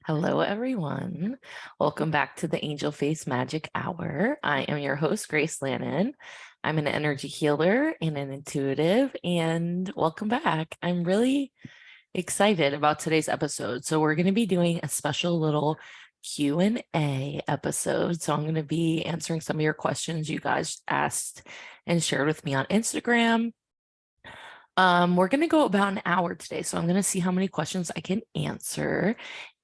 Hello, everyone. Welcome back to the Angel Face Magic Hour. I am your host, Grace Lannon. I'm an energy healer and an intuitive, and welcome back. I'm really excited about today's episode. So we're going to be doing a special little Q&A episode. So I'm going to be answering some of your questions you guys asked and shared with me on Instagram. We're going to go about an hour today. So I'm going to see how many questions I can answer.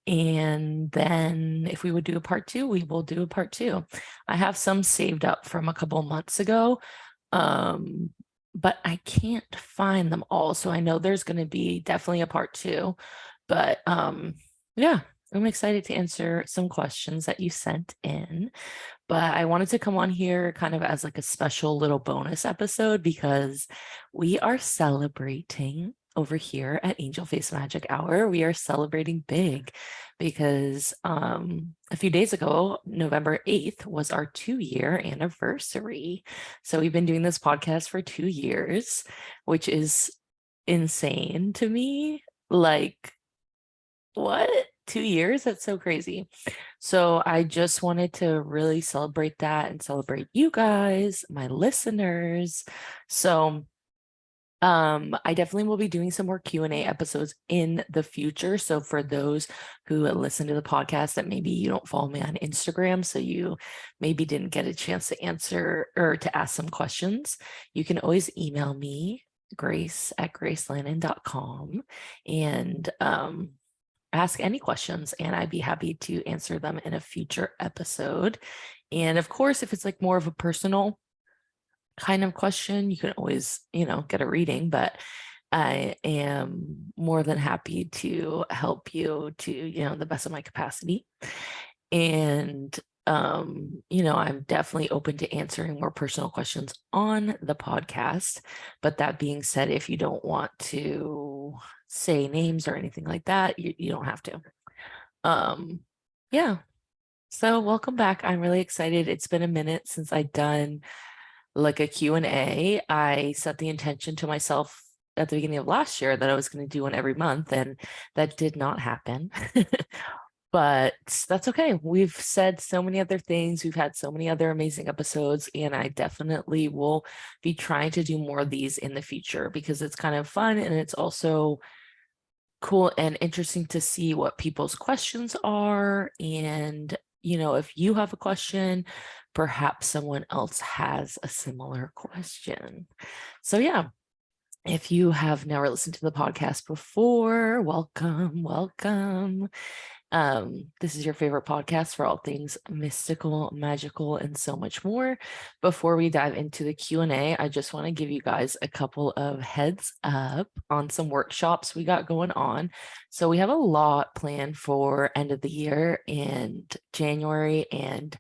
And then if we would do a part two, we will do a part two. I have some saved up from a couple months ago, but I can't find them all. So I know there's going to be definitely a part two. But yeah, I'm excited to answer some questions that you sent in. But I wanted to come on here kind of as like a special little bonus episode because we are celebrating over here at Angel Face Magic Hour. We are celebrating big because a few days ago, November 8th, was our 2-year anniversary. So we've been doing this podcast for 2 years, which is insane to me. Like, what? 2 years? That's so crazy. So I just wanted to really celebrate that and celebrate you guys, my listeners. So I definitely will be doing some more Q&A episodes in the future. So for those who listen to the podcast that maybe you don't follow me on Instagram, so you maybe didn't get a chance to answer or to ask some questions, you can always email me, grace@gracelannon.com, and ask any questions, and I'd be happy to answer them in a future episode. And of course, if it's like more of a personal kind of question, you can always, get a reading, but I am more than happy to help you to, the best of my capacity. And, I'm definitely open to answering more personal questions on the podcast. But that being said, if you don't want to say names or anything like that, you don't have to. Yeah. So welcome back. I'm really excited. It's been a minute since I've done like a Q&A. I set the intention to myself at the beginning of last year that I was going to do one every month, and that did not happen. But that's okay. We've said so many other things. We've had so many other amazing episodes, and I definitely will be trying to do more of these in the future because it's kind of fun, and it's also cool and interesting to see what people's questions are. And if you have a question, perhaps someone else has a similar question. So yeah, if you have never listened to the podcast before, welcome. This is your favorite podcast for all things mystical, magical, and so much more. Before we dive into the Q&A, I just want to give you guys a couple of heads up on some workshops we got going on. So we have a lot planned for end of the year and January and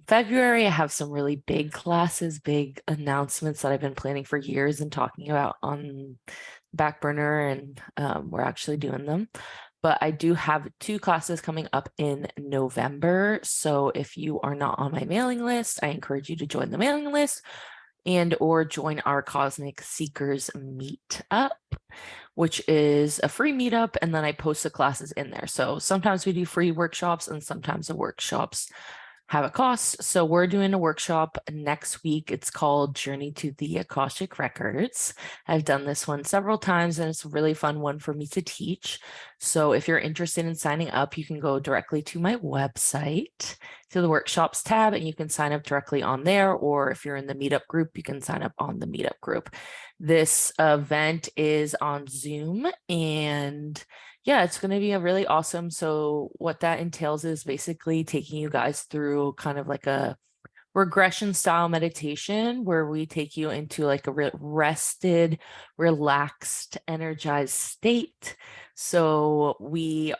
February. I have some really big classes, big announcements that I've been planning for years and talking about on back burner, and we're actually doing them. But I do have 2 classes coming up in November. So if you are not on my mailing list, I encourage you to join the mailing list and or join our Cosmic Seekers Meetup, which is a free meetup. And then I post the classes in there. So sometimes we do free workshops and sometimes the workshops have a cost. So we're doing a workshop next week. It's called Journey to the Akashic Records. I've done this one several times and it's a really fun one for me to teach. So if you're interested in signing up, you can go directly to my website, to the workshops tab, and you can sign up directly on there. Or if you're in the meetup group, you can sign up on the meetup group. This event is on Zoom, and yeah, it's going to be a really awesome. So what that entails is basically taking you guys through kind of like a regression style meditation where we take you into like a rested, relaxed, energized state. So we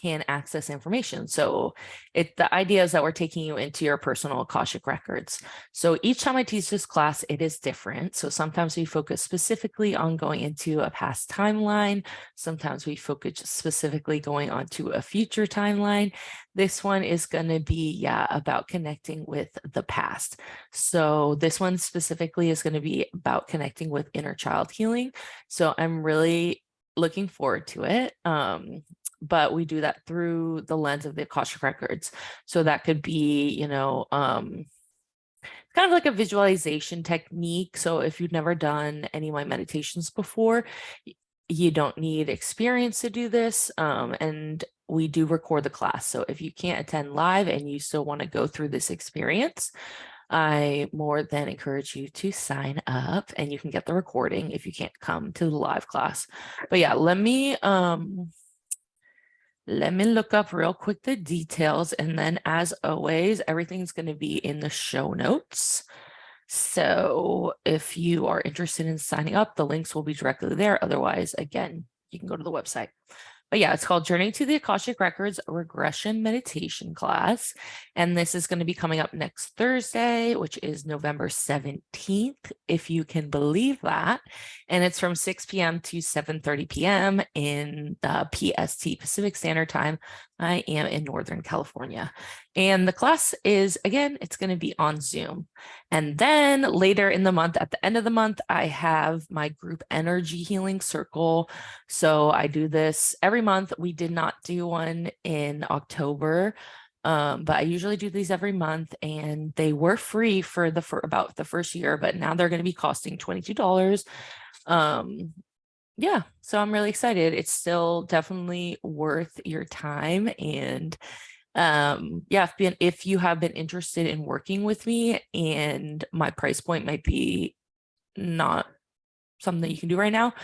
can access information. So the idea is that we're taking you into your personal Akashic records. So each time I teach this class, it is different. So sometimes we focus specifically on going into a past timeline. Sometimes we focus specifically going onto a future timeline. This one is going to be, about connecting with the past. So this one specifically is going to be about connecting with inner child healing. So I'm really looking forward to it. but we do that through the lens of the Akashic records. So that could be, kind of like a visualization technique. So if you've never done any of my meditations before, you don't need experience to do this. And we do record the class. So if you can't attend live and you still want to go through this experience, I more than encourage you to sign up, and you can get the recording if you can't come to the live class. But yeah, let me look up real quick the details, and then as always, everything's going to be in the show notes. So if you are interested in signing up, the links will be directly there. Otherwise, again, you can go to the website. But yeah, it's called Journey to the Akashic Records Regression Meditation Class. And this is going to be coming up next Thursday, which is November 17th, if you can believe that. And it's from 6 p.m. to 7:30 p.m. in PST, Pacific Standard Time. I am in Northern California. And the class is, again, it's going to be on Zoom. And then later in the month, at the end of the month, I have my group energy healing circle. So I do this every month. We did not do one in October, but I usually do these every month, and they were free for about the first year, but now they're going to be costing $22. Yeah, so I'm really excited. It's still definitely worth your time. And yeah, if you have been interested in working with me, and my price point might be not something that you can do right now,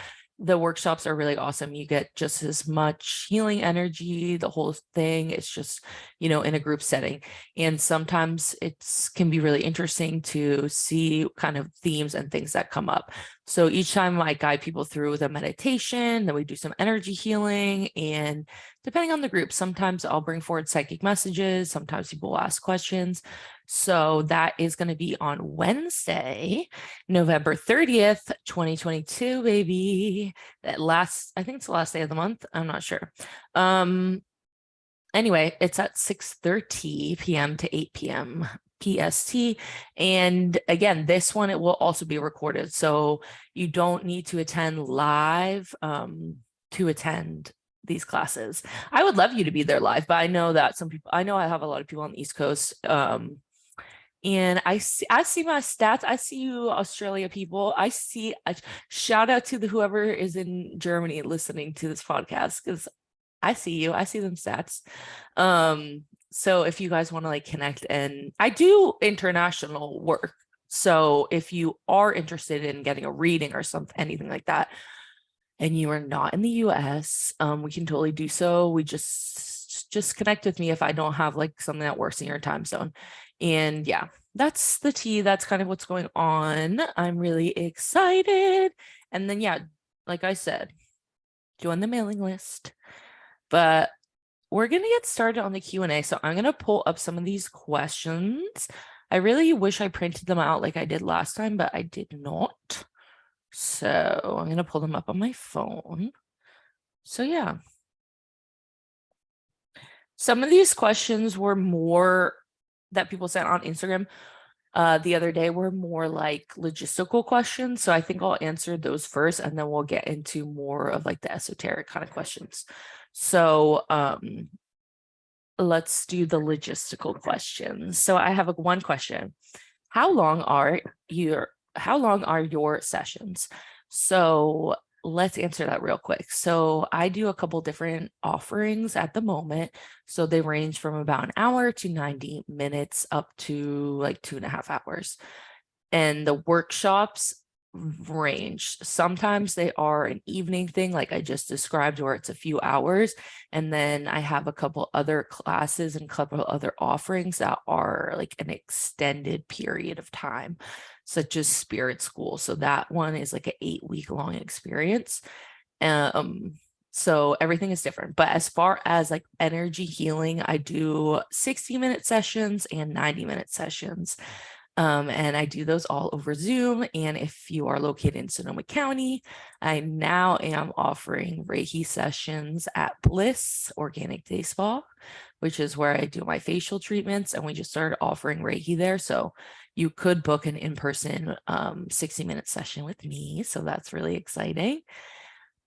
the workshops are really awesome. You get just as much healing energy, the whole thing. It's just, in a group setting. And sometimes can be really interesting to see kind of themes and things that come up. So each time I guide people through with a meditation, then we do some energy healing. And depending on the group, sometimes I'll bring forward psychic messages. Sometimes people will ask questions. So that is going to be on Wednesday, November 30th, 2022, baby. I think it's the last day of the month. I'm not sure. Anyway, it's at 6:30 p.m. to 8 p.m. PST. And again, this one, it will also be recorded. So you don't need to attend live to attend these classes. I would love you to be there live, but I know that I have a lot of people on the East Coast. And I see my stats. I see you Australia people. I see a shout out to whoever is in Germany listening to this podcast, because I see you. I see them stats. So if you guys want to connect, and I do international work. So if you are interested in getting a reading or anything like that, and you are not in the US, we can totally do so. We just connect with me if I don't have something that works in your time zone. And yeah, that's the tea. That's kind of what's going on. I'm really excited. And then, yeah, like I said, join the mailing list. But we're going to get started on the Q&A. So I'm going to pull up some of these questions. I really wish I printed them out like I did last time, but I did not. So I'm going to pull them up on my phone. So yeah. Some of these questions were more that people sent on Instagram the other day were more logistical questions. So I think I'll answer those first, and then we'll get into more of the esoteric kind of questions. So let's do the logistical questions. So I have one question. How long are your sessions? So let's answer that real quick. So I do a couple different offerings at the moment. So they range from about an hour to 90 minutes up to 2.5 hours. And the workshops range. Sometimes they are an evening thing, like I just described, where it's a few hours. And then I have a couple other classes and a couple other offerings that are an extended period of time, such as Spirit School. So that one is an 8-week long experience. So everything is different. But as far as energy healing, I do 60-minute sessions and 90-minute sessions. And I do those all over Zoom. And if you are located in Sonoma County, I now am offering Reiki sessions at Bliss Organic Day Spa, which is where I do my facial treatments. And we just started offering Reiki there. So you could book an in-person 60-minute session with me. So that's really exciting.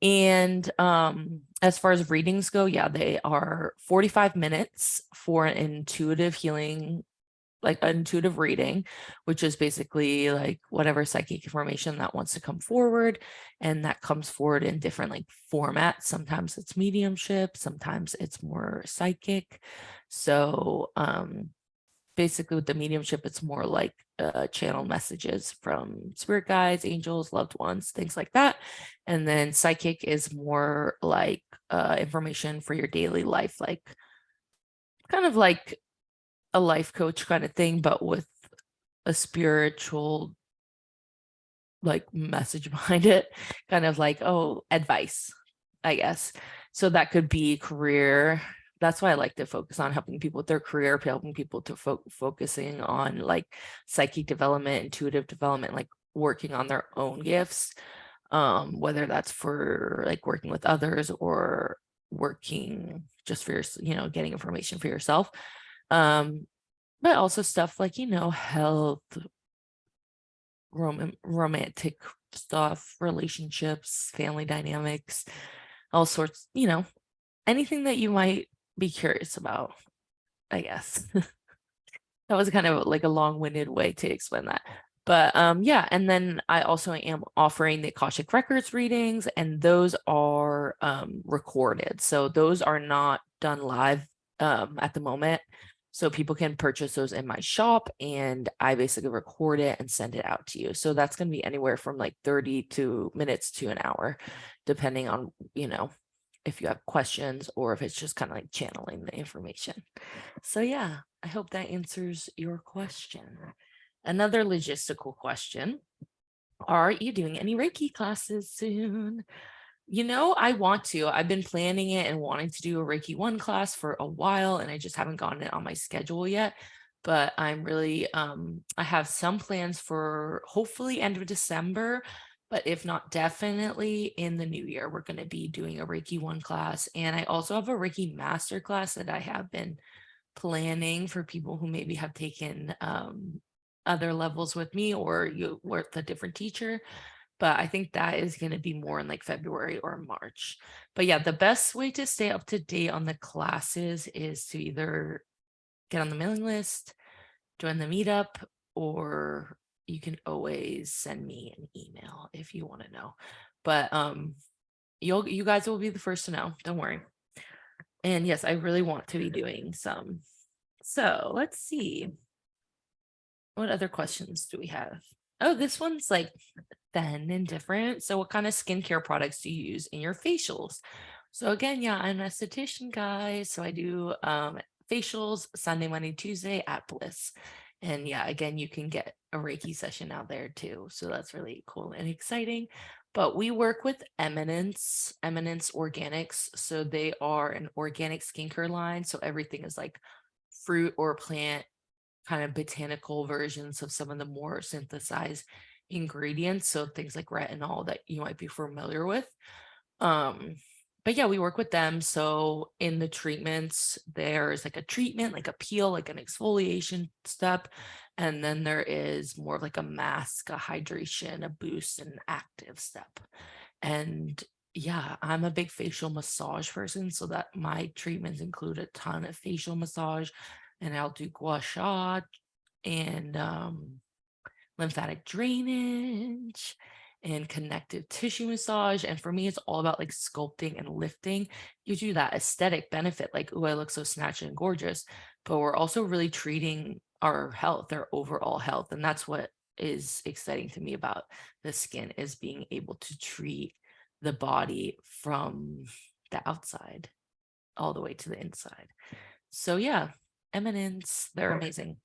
And as far as readings go, yeah, they are 45 minutes for an intuitive healing, like an intuitive reading, which is basically like whatever psychic information that wants to come forward, and that comes forward in different like formats. Sometimes it's mediumship, sometimes it's more psychic. So basically with the mediumship, it's more like channel messages from spirit guides, angels, loved ones, things like that. And then psychic is more like information for your daily life, like kind of like a life coach kind of thing, but with a spiritual like message behind it, kind of like, oh, advice, I guess. So that could be career. That's why I like to focus on helping people with their career, helping people to focusing on like psychic development, intuitive development, like working on their own gifts, whether that's for like working with others or working just for your, getting information for yourself. But also stuff like, health, romantic stuff, relationships, family dynamics, all sorts, anything that you might be curious about, I guess. That was kind of like a long-winded way to explain that. But yeah, and then I also am offering the Akashic Records readings, and those are recorded. So those are not done live at the moment. So people can purchase those in my shop, and I basically record it and send it out to you. So that's going to be anywhere from like 30 minutes to an hour, depending on, if you have questions or if it's just kind of like channeling the information. So yeah, I hope that answers your question. Another logistical question. Are you doing any Reiki classes soon? I want to. I've been planning it and wanting to do a Reiki 1 class for a while, and I just haven't gotten it on my schedule yet. But I'm really, I have some plans for hopefully end of December, but if not, definitely in the new year, we're going to be doing a Reiki 1 class. And I also have a Reiki master class that I have been planning for people who maybe have taken other levels with me, or you work with a different teacher. But I think that is going to be more in like February or March. But yeah, the best way to stay up to date on the classes is to either get on the mailing list, join the meetup, or you can always send me an email if you want to know. But you guys will be the first to know. Don't worry. And yes, I really want to be doing some. So let's see. What other questions do we have? Oh, this one's like fun and different. So what kind of skincare products do you use in your facials? So again, yeah, I'm an esthetician, guys. So I do facials Sunday, Monday, Tuesday at Bliss. And yeah, again, you can get a Reiki session out there too. So that's really cool and exciting. But we work with Eminence Organics. So they are an organic skincare line. So everything is like fruit or plant kind of botanical versions of some of the more synthesized ingredients. So things like retinol that you might be familiar with. But yeah, we work with them. So in the treatments, there's like a treatment, like a peel, like an exfoliation step. And then there is more of like a mask, a hydration, a boost, and an active step. And yeah, I'm a big facial massage person. So that my treatments include a ton of facial massage, and I'll do gua sha and lymphatic drainage and connective tissue massage. And for me, it's all about like sculpting and lifting. Gives you that aesthetic benefit, like, oh, I look so snatched and gorgeous. But we're also really treating our health, our overall health. And that's what is exciting to me about the skin, is being able to treat the body from the outside all the way to the inside. So yeah, Eminence, they're amazing.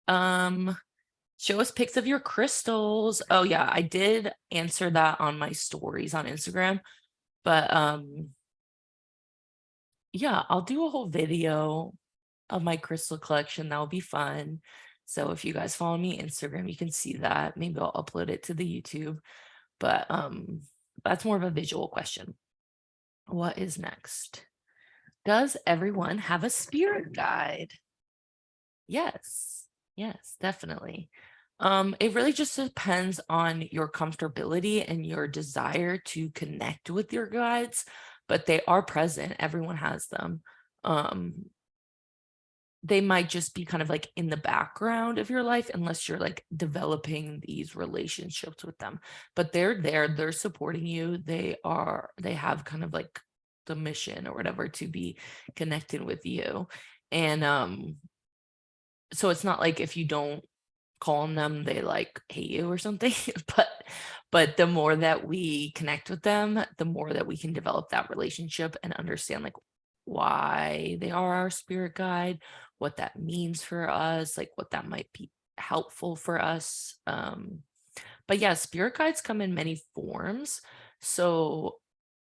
Show us pics of your crystals. Oh yeah, I did answer that on my stories on Instagram. But yeah, I'll do a whole video of my crystal collection. That will be fun. So if you guys follow me Instagram, you can see that. Maybe I'll upload it to the YouTube. But that's more of a visual question. What is next? Does everyone have a spirit guide? Yes. Yes, definitely. It really just depends on your comfortability and your desire to connect with your guides, but they are present. Everyone has them. Um, they might just be kind of like in the background of your life unless you're like developing these relationships with them. But they're there, they're supporting you. They have kind of like the mission or whatever to be connected with you. And so it's not like if you don't call on them, they like hate you or something. But the more that we connect with them, the more that we can develop that relationship and understand like why they are our spirit guide, what that means for us, like what that might be helpful for us. But yeah, spirit guides come in many forms. So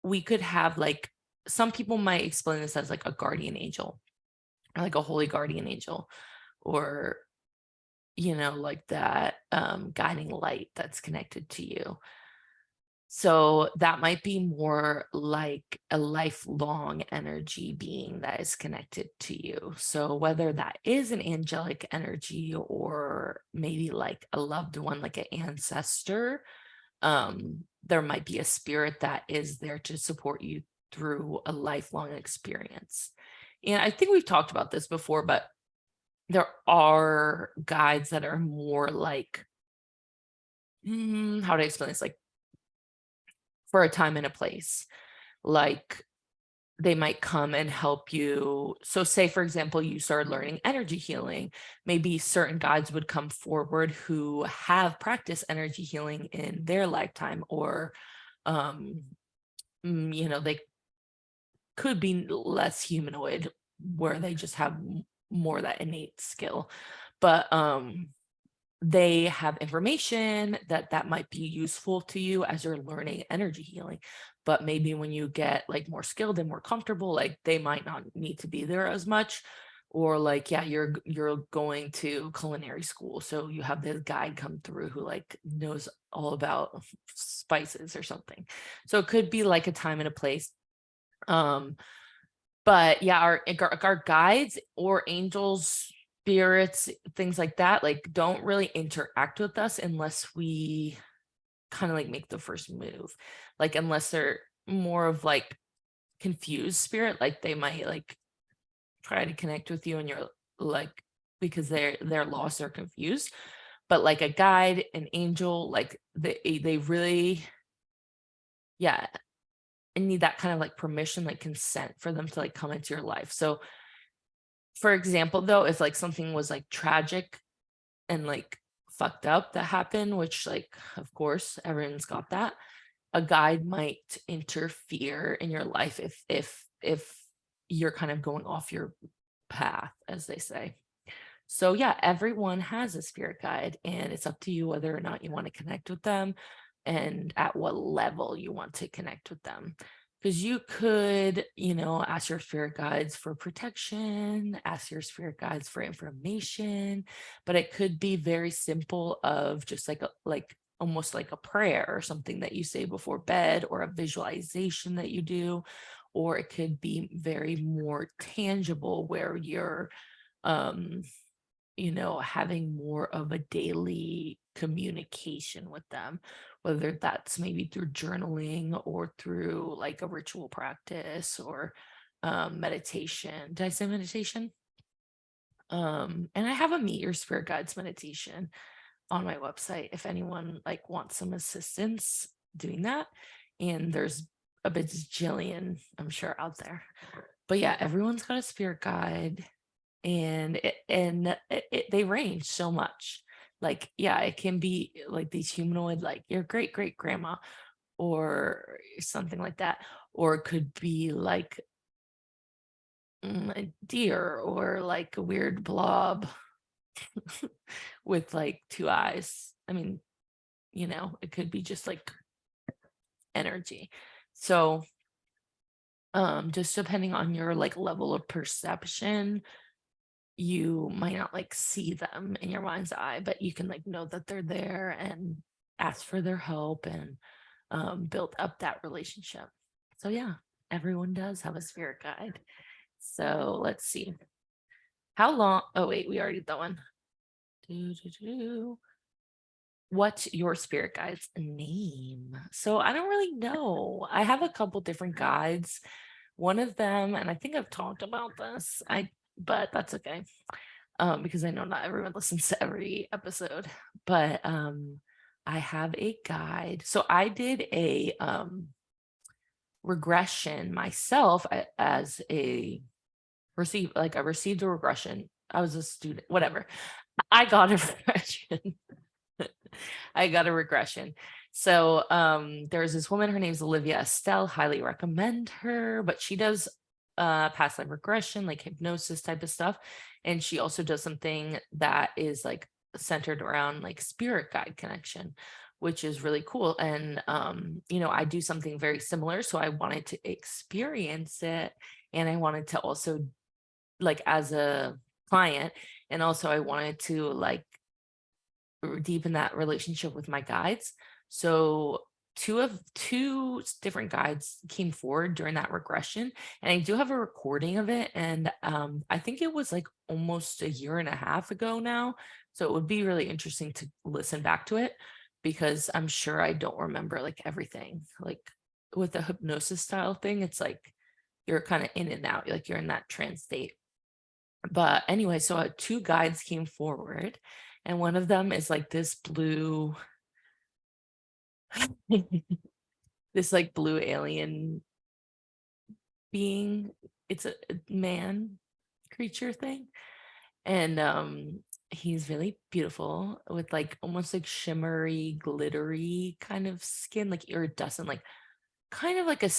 we could have like some people might explain this as like a guardian angel or like a holy guardian angel or like that guiding light that's connected to you. So that might be more like a lifelong energy being that is connected to you. So whether that is an angelic energy or maybe like a loved one, like an ancestor, there might be a spirit that is there to support you through a lifelong experience. And I think we've talked about this before, but there are guides that are more like, how to explain this? Like for a time and a place. Like they might come and help you. So, say, for example, you started learning energy healing, maybe certain guides would come forward who have practiced energy healing in their lifetime, or, um, they could be less humanoid where they just have more that innate skill. But, they have information that might be useful to you as you're learning energy healing, but maybe when you get like more skilled and more comfortable, like they might not need to be there as much. Or like, yeah, you're going to culinary school, so you have this guide come through who like knows all about spices or something. So it could be like a time and a place. um but yeah, our guides or angels, spirits, things like that, like, don't really interact with us unless we kinda, like, make the first move. Like, unless they're more of, like, confused spirit, like, they might, like, try to connect with you and you're, like, because they're lost or confused. But, like, a guide, an angel, like, they really, yeah, need that kind of, like, permission, like, consent for them to, like, come into your life. So, for example, though, if like something was like tragic and like fucked up that happened, which like of course everyone's got that, a guide might interfere in your life if you're kind of going off your path, as they say. So yeah, everyone has a spirit guide, and it's up to you whether or not you want to connect with them and at what level you want to connect with them. Because you could, ask your spirit guides for protection, ask your spirit guides for information, but it could be very simple of just like almost like a prayer or something that you say before bed, or a visualization that you do, or it could be very more tangible where you're um having more of a daily communication with them, whether that's maybe through journaling or through like a ritual practice or meditation. Did I say meditation? And I have a meet your spirit guides meditation on my website if anyone like wants some assistance doing that. And there's a bajillion, I'm sure, out there. But yeah, everyone's got a spirit guide, and they range so much. Like, yeah, it can be like these humanoid, like your great great grandma or something like that, or it could be like a deer or like a weird blob with like two eyes. I mean, it could be just like energy. So just depending on your like level of perception, you might not like see them in your mind's eye, but you can like know that they're there and ask for their help and build up that relationship. So yeah, everyone does have a spirit guide. So let's see. How long? Oh wait, we already did that one. Do, do, do. What's your spirit guide's name? So I don't really know. I have a couple different guides. One of them, and I think I've talked about this, but that's okay. Because I know not everyone listens to every episode. But I have a guide. So I did a regression myself as a I received a regression. I was a student, whatever. I got a regression. I got a regression. So there's this woman, her name's Olivia Estelle, highly recommend her, but she does past life regression, like hypnosis type of stuff. And she also does something that is like centered around like spirit guide connection, which is really cool. And I do something very similar. So I wanted to experience it. And I wanted to also like as a client, and also I wanted to like deepen that relationship with my guides. So two different guides came forward during that regression, and I do have a recording of it. And I think it was like almost a year and a half ago now. So it would be really interesting to listen back to it because I'm sure I don't remember like everything. Like with the hypnosis style thing, it's like you're kind of in and out, like you're in that trance state. But anyway, so two guides came forward, and one of them is like this blue, this like blue alien being. It's a man creature thing. And he's really beautiful with like almost like shimmery, glittery kind of skin, like iridescent, like kind of like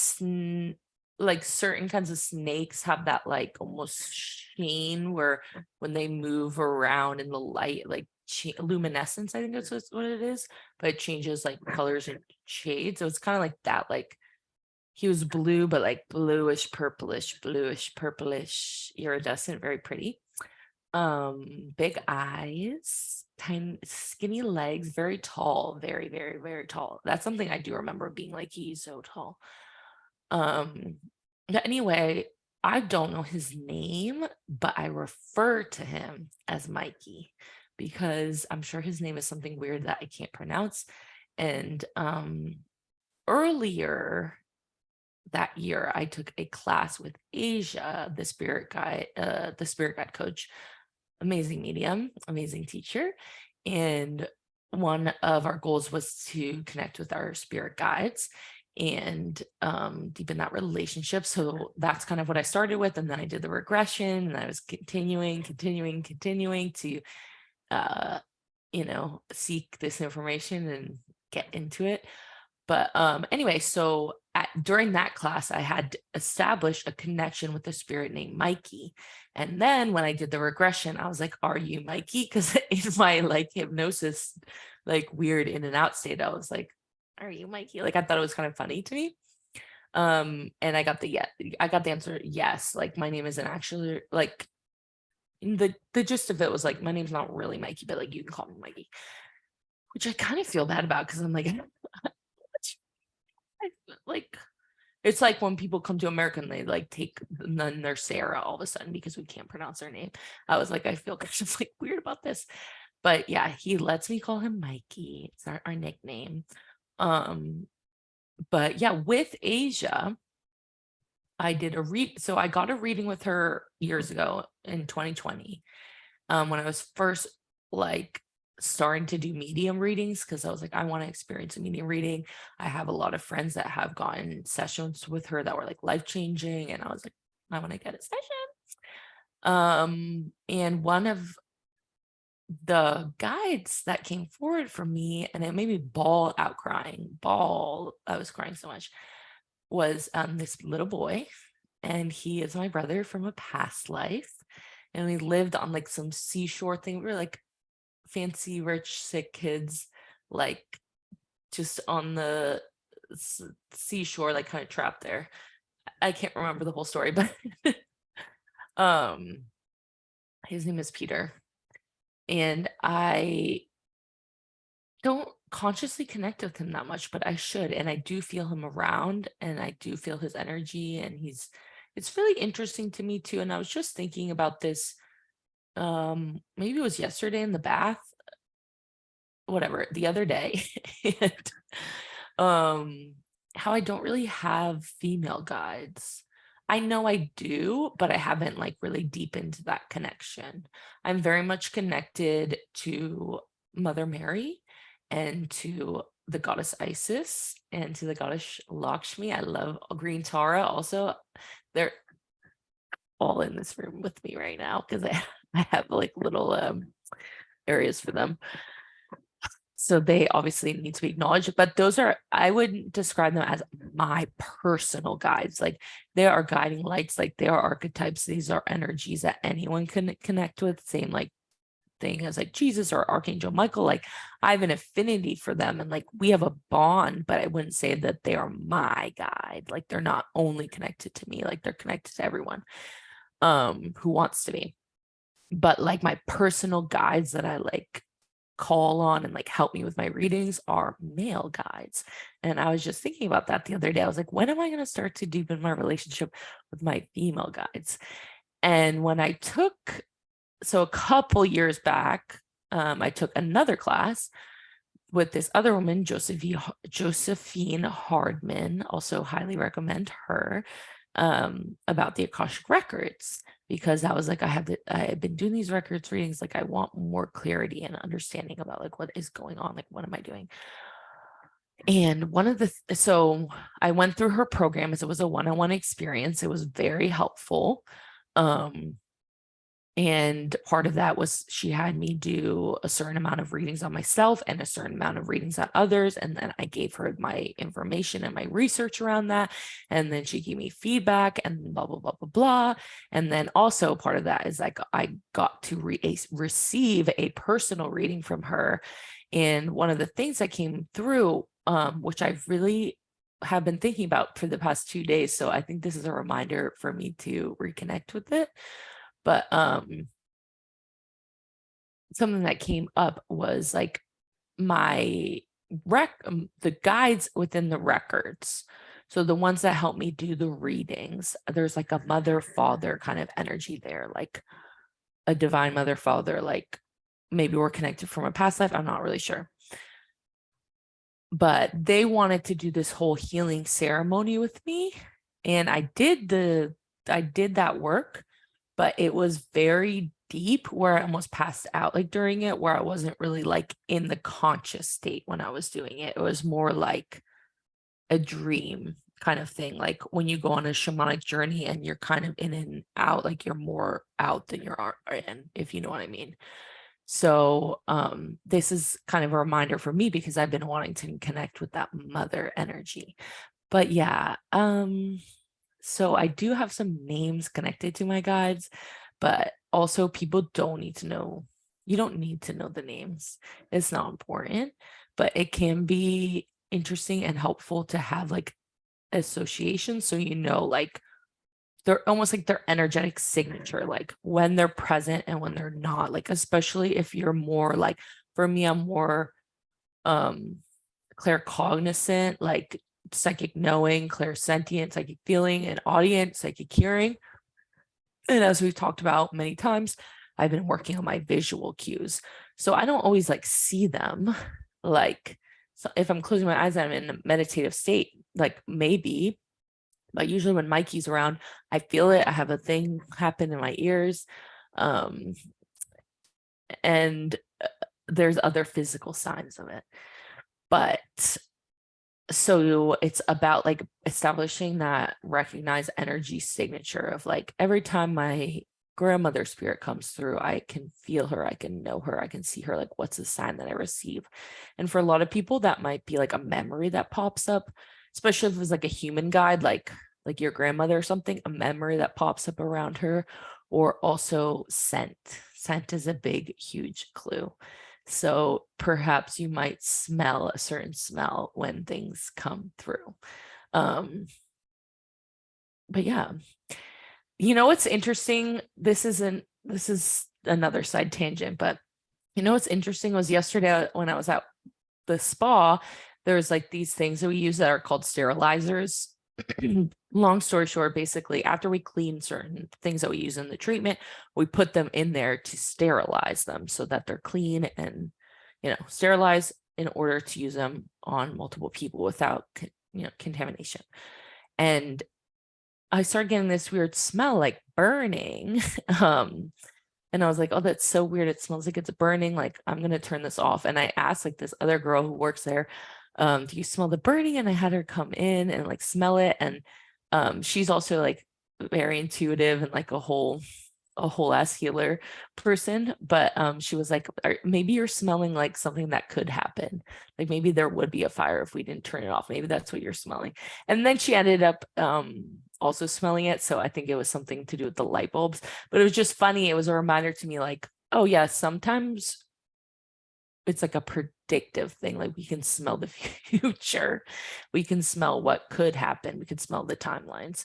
like certain kinds of snakes have that like almost sheen where when they move around in the light, like luminescence, I think that's what it is, but it changes like colors and shades. So it's kind of like that, like he was blue, but like bluish purplish, iridescent, very pretty. Big eyes, tiny skinny legs, very tall, very tall. That's something I do remember being like, he's so tall. um anyway, I don't know his name, but I refer to him as Mikey because I'm sure his name is something weird that I can't pronounce. And earlier that year I took a class with Asia, the spirit guide coach. Amazing medium, amazing teacher. And one of our goals was to connect with our spirit guides and deepen that relationship. So that's kind of what I started with. And then I did the regression, and I was continuing to, seek this information and get into it. But anyway, so during that class, I had established a connection with a spirit named Mikey. And then when I did the regression, I was like, "Are you Mikey?" Because in my like hypnosis, like weird in and out state, I was like, "Are you Mikey?" Like I thought it was kind of funny to me. And I got the answer yes. Like my name isn't actually like the gist of it was like my name's not really Mikey, but like you can call me Mikey, which I kind of feel bad about because I'm like, like it's like when people come to America and they like take then they're Sarah all of a sudden because we can't pronounce their name. I was like, I feel kind of like weird about this. But yeah, he lets me call him Mikey. It's our nickname. But yeah, with Asia, I did so I got a reading with her years ago in 2020. When I was first like starting to do medium readings, because I was like, I want to experience a medium reading. I have a lot of friends that have gotten sessions with her that were like life changing, and I was like, I want to get a session. And one of the guides that came forward for me, and it made me bawl out crying, I was crying so much, was this little boy, and he is my brother from a past life. And we lived on like some seashore thing. We were like fancy, rich, sick kids, like just on the seashore, like kind of trapped there. I can't remember the whole story, but um his name is Peter. And I don't consciously connect with him that much, but I should. And I do feel him around, and I do feel his energy, and it's really interesting to me too. And I was just thinking about this, maybe it was yesterday in the bath. whatever the other day, and um how I don't really have female guides. I know I do, but I haven't like really deepened that connection. I'm very much connected to Mother Mary and to the goddess Isis and to the goddess Lakshmi. I love Green Tara also. They're all in this room with me right now because I have like little areas for them. So they obviously need to be acknowledged, but those are, I wouldn't describe them as my personal guides. Like they are guiding lights, like they are archetypes. These are energies that anyone can connect with. Same like thing as like Jesus or Archangel Michael. Like I have an affinity for them and like we have a bond, but I wouldn't say that they are my guide. Like they're not only connected to me, like they're connected to everyone who wants to be. But like my personal guides that I like call on and like help me with my readings are male guides. And I was just thinking about that the other day. I was like, when am I going to start to deepen my relationship with my female guides? And when I took, so a couple years back, I took another class with this other woman, Josephine Hardman, also highly recommend her, about the Akashic records, because I was like, I had been doing these records readings, like I want more clarity and understanding about like what is going on, like what am I doing? And one of the, so I went through her program as it was a one-on-one experience. It was very helpful. And part of that was she had me do a certain amount of readings on myself and a certain amount of readings on others. And then I gave her my information and my research around that. And then she gave me feedback and blah, blah, blah, blah, blah. And then also part of that is like I got to receive a personal reading from her. And one of the things that came through, which I really have been thinking about for the past 2 days. So I think this is a reminder for me to reconnect with it. But something that came up was like my the guides within the records. So the ones that help me do the readings, there's like a mother father kind of energy there, like a divine mother father, like maybe we're connected from a past life. I'm not really sure. But they wanted to do this whole healing ceremony with me. And I did that work, but it was very deep where I almost passed out like during it, where I wasn't really like in the conscious state when I was doing it. It was more like a dream kind of thing. Like when you go on a shamanic journey and you're kind of in and out, like you're more out than you're in, if you know what I mean. So this is kind of a reminder for me because I've been wanting to connect with that mother energy. But yeah, so I do have some names connected to my guides, but also people don't need to know. You don't need to know the names. It's not important, but it can be interesting and helpful to have like associations. So you know, like they're almost like their energetic signature, like when they're present and when they're not, like especially if you're more like, for me, I'm more claircognizant, like psychic knowing, clairsentient, psychic feeling, and audient, psychic hearing. And as we've talked about many times, I've been working on my visual cues. So I don't always like see them. Like so if I'm closing my eyes and I'm in a meditative state, like maybe, but usually when Mikey's around, I feel it. I have a thing happen in my ears. And there's other physical signs of it. But so it's about like establishing that recognized energy signature of like every time my grandmother spirit comes through, I can feel her, I can know her, I can see her, like what's the sign that I receive. And for a lot of people that might be like a memory that pops up, especially if it's like a human guide, like your grandmother or something, a memory that pops up around her, or also scent. Scent is a big huge clue. So perhaps you might smell a certain smell when things come through. But yeah, you know what's interesting? This is another side tangent, but you know what's interesting was yesterday when I was at the spa, there's like these things that we use that are called sterilizers. Long story short, basically, after we clean certain things that we use in the treatment, we put them in there to sterilize them so that they're clean and sterilize in order to use them on multiple people without, contamination. And I started getting this weird smell like burning. And I was like, oh, that's so weird. It smells like it's burning. Like, I'm going to turn this off. And I asked like this other girl who works there, do you smell the burning? And I had her come in and like smell it. And she's also like very intuitive and like a whole ass healer person. But she was like, maybe you're smelling like something that could happen. Like maybe there would be a fire if we didn't turn it off. Maybe that's what you're smelling. And then she ended up also smelling it. So I think it was something to do with the light bulbs. But it was just funny. It was a reminder to me like, oh yeah, sometimes it's like a predictive thing. Like we can smell the future. We can smell what could happen. We can smell the timelines.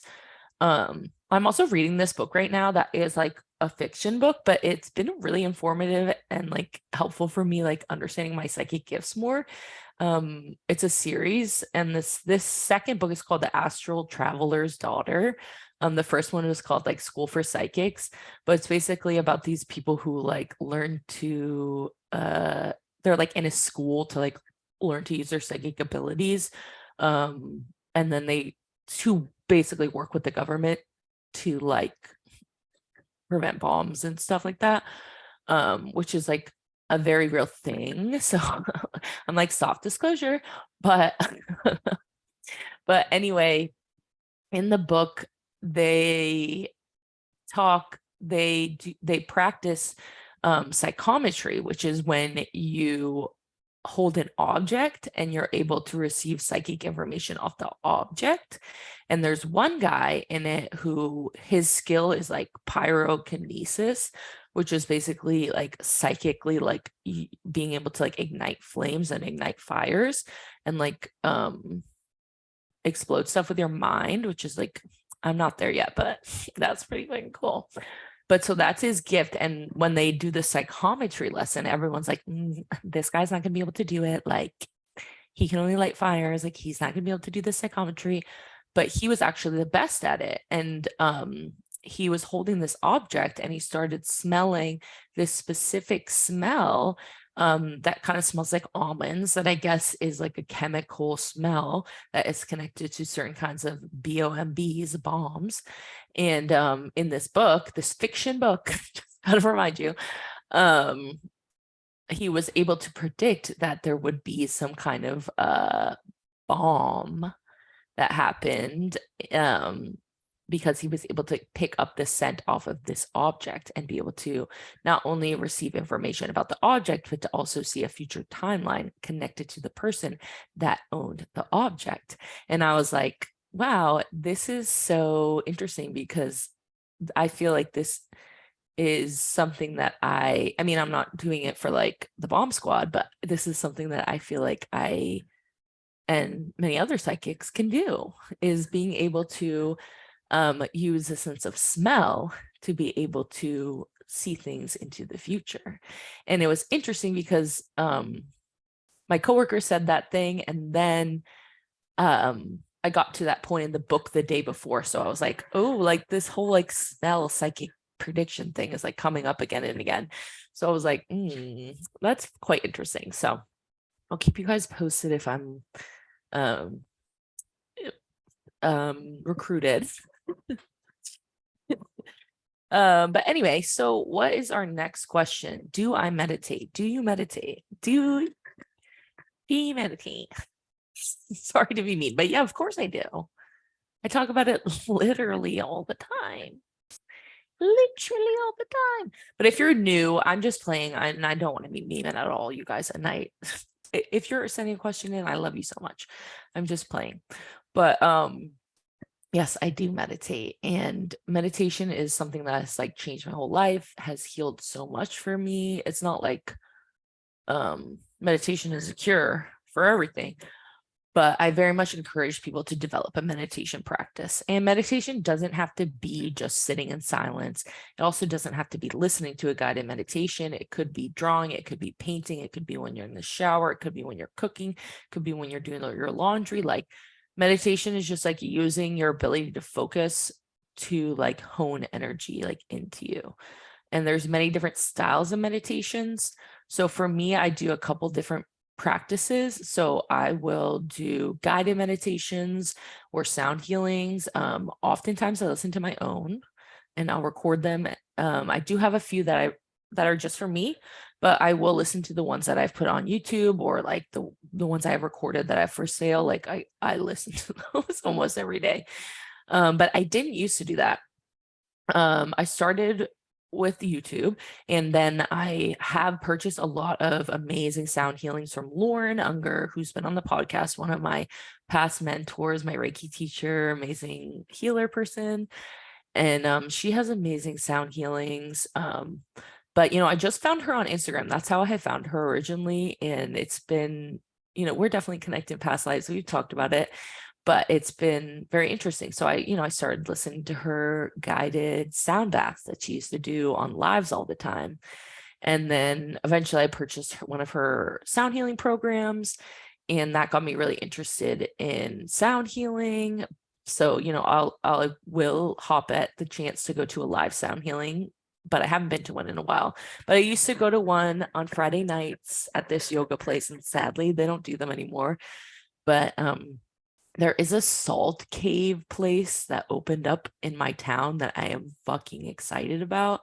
I'm also reading this book right now that is like a fiction book, but it's been really informative and like helpful for me, like understanding my psychic gifts more. It's a series, and this second book is called The Astral Traveler's Daughter. The first one was called like School for Psychics, but it's basically about these people who like learn to they're like in a school to like learn to use their psychic abilities. And then they to basically work with the government to like prevent bombs and stuff like that, which is like a very real thing. So I'm like, soft disclosure, but but anyway, in the book they practice psychometry, which is when you hold an object and you're able to receive psychic information off the object. And there's one guy in it who his skill is like pyrokinesis, which is basically like psychically like being able to like ignite flames and ignite fires and like explode stuff with your mind, which is like, I'm not there yet, but that's pretty fucking cool. But so that's his gift. And when they do the psychometry lesson, everyone's like, this guy's not gonna be able to do it. Like he can only light fires. Like he's not gonna be able to do the psychometry. But he was actually the best at it. And he was holding this object and he started smelling this specific smell that kind of smells like almonds, that I guess is like a chemical smell that is connected to certain kinds of BOMBs, bombs. And in this book, this fiction book, just gotta remind you, he was able to predict that there would be some kind of bomb that happened because he was able to pick up the scent off of this object and be able to not only receive information about the object, but to also see a future timeline connected to the person that owned the object. And I was like, wow, this is so interesting, because I feel like this is something that I mean, I'm not doing it for like the bomb squad, but this is something that I feel like I and many other psychics can do, is being able to use a sense of smell to be able to see things into the future. And it was interesting because my coworker said that thing, and then I got to that point in the book the day before. So I was like, oh, like this whole like smell psychic prediction thing is like coming up again and again. So I was like, that's quite interesting. So I'll keep you guys posted if I'm recruited. But anyway, so what is our next question? Do I meditate? Do you meditate? Do you meditate? Sorry to be mean, but yeah, of course I do. I talk about it literally all the time. Literally all the time. But if you're new, I'm just playing, and I don't want to be mean at all, you guys. And if you're sending a question in, I love you so much. I'm just playing. But yes, I do meditate, and meditation is something that has like changed my whole life, has healed so much for me. It's not like meditation is a cure for everything, but I very much encourage people to develop a meditation practice. And meditation doesn't have to be just sitting in silence. It also doesn't have to be listening to a guided meditation. It could be drawing, it could be painting, it could be when you're in the shower, it could be when you're cooking, it could be when you're doing your laundry. Like, meditation is just like using your ability to focus to like hone energy like into you. And there's many different styles of meditations. So for me, I do a couple different practices. So I will do guided meditations or sound healings. Oftentimes I listen to my own and I'll record them. I do have a few that are just for me, but I will listen to the ones that I've put on YouTube, or like the ones I have recorded that I have for sale. Like I listen to those almost every day. But I didn't used to do that. I started with YouTube, and then I have purchased a lot of amazing sound healings from Lauren Unger, who's been on the podcast, one of my past mentors, my Reiki teacher, amazing healer person. And she has amazing sound healings. But I just found her on Instagram. That's how I had found her originally. And it's been, we're definitely connected in past lives. We've talked about it, but it's been very interesting. So I started listening to her guided sound baths that she used to do on lives all the time. And then eventually I purchased one of her sound healing programs, and that got me really interested in sound healing. So, I will hop at the chance to go to a live sound healing, but I haven't been to one in a while. But I used to go to one on Friday nights at this yoga place, and sadly they don't do them anymore. But there is a salt cave place that opened up in my town that I am fucking excited about,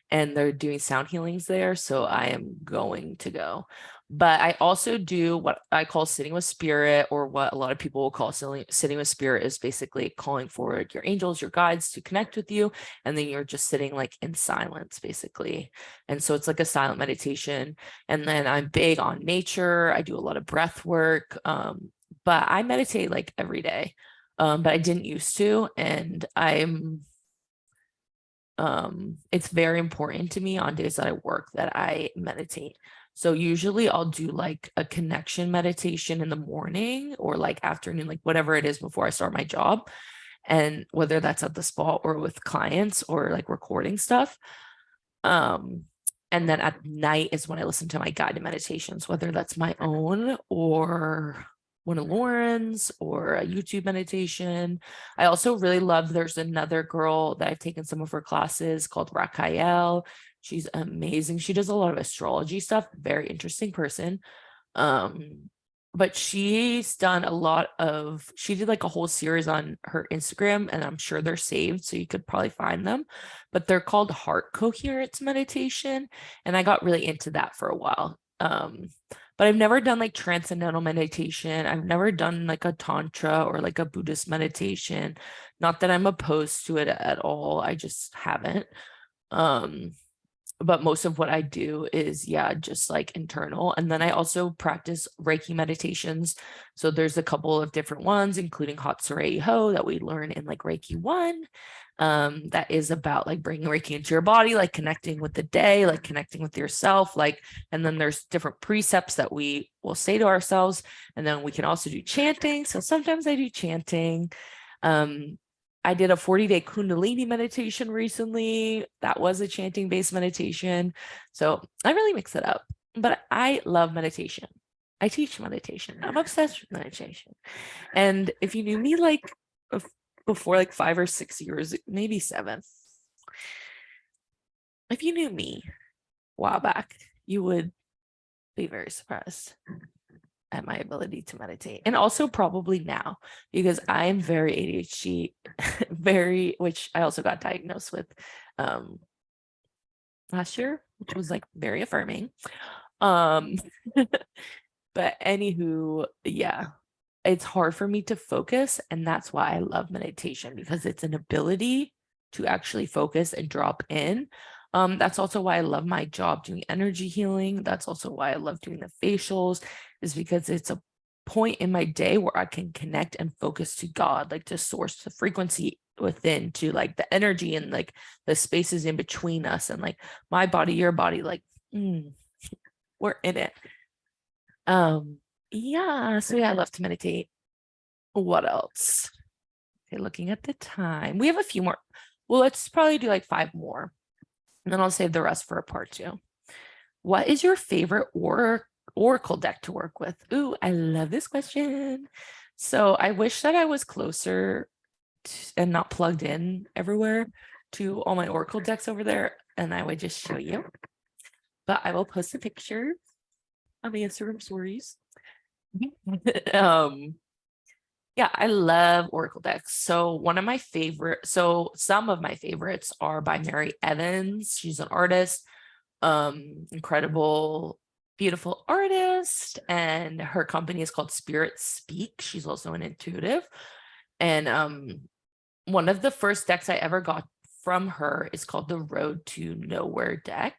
and they're doing sound healings there, so I am going to go. But I also do what I call sitting with spirit, or what a lot of people will call sitting with spirit, is basically calling forward your angels, your guides to connect with you, and then you're just sitting like in silence basically. And so it's like a silent meditation. And then I'm big on nature. I do a lot of breath work, but I meditate like every day. But I didn't used to, and it's very important to me on days that I work that I meditate. So usually I'll do like a connection meditation in the morning or like afternoon, like whatever it is before I start my job. And whether that's at the spa or with clients or like recording stuff. And then at night is when I listen to my guided meditations, whether that's my own or one of Lauren's or a YouTube meditation. I also really love, there's another girl that I've taken some of her classes called Raquel. She's amazing. She does a lot of astrology stuff, very interesting person. But she's done she did like a whole series on her Instagram, and I'm sure they're saved, so you could probably find them, but they're called heart coherence meditation. And I got really into that for a while. But I've never done like transcendental meditation. I've never done like a tantra or like a Buddhist meditation. Not that I'm opposed to it at all. I just haven't. But most of what I do is, just like internal. And then I also practice Reiki meditations. So there's a couple of different ones, including Hatsure Ho that we learn in like Reiki 1. That is about like bringing Reiki into your body, like connecting with the day, like connecting with yourself, and then there's different precepts that we will say to ourselves. And then we can also do chanting. So sometimes I do chanting. I did a 40-day Kundalini meditation recently. That was a chanting based meditation. So I really mix it up, but I love meditation. I teach meditation. I'm obsessed with meditation. And if you knew me like before like 5 or 6 years, maybe 7, if you knew me a while back, you would be very surprised at my ability to meditate. And also probably now, because I'm very ADHD, which I also got diagnosed with last year, which was like very affirming. But anywho, it's hard for me to focus, and that's why I love meditation, because it's an ability to actually focus and drop in. That's also why I love my job doing energy healing. That's also why I love doing the facials, is because it's a point in my day where I can connect and focus to God, like to source the frequency within, to like the energy and like the spaces in between us, and like my body, your body, like we're in it. So I love to meditate. What else? Okay, looking at the time, we have a few more. Well, let's probably do like 5 more, and then I'll save the rest for a part 2. What is your favorite oracle deck to work with? Ooh, I love this question. So I wish that I was closer and not plugged in everywhere to all my oracle decks over there, and I would just show you. but I will post a picture on the Instagram stories. um yeah, I love Oracle decks. So some of my favorites are by Mary Evans. She's an artist, incredible, beautiful artist, and her company is called Spirit Speak. She's also an intuitive. And one of the first decks I ever got from her is called the Road to Nowhere deck.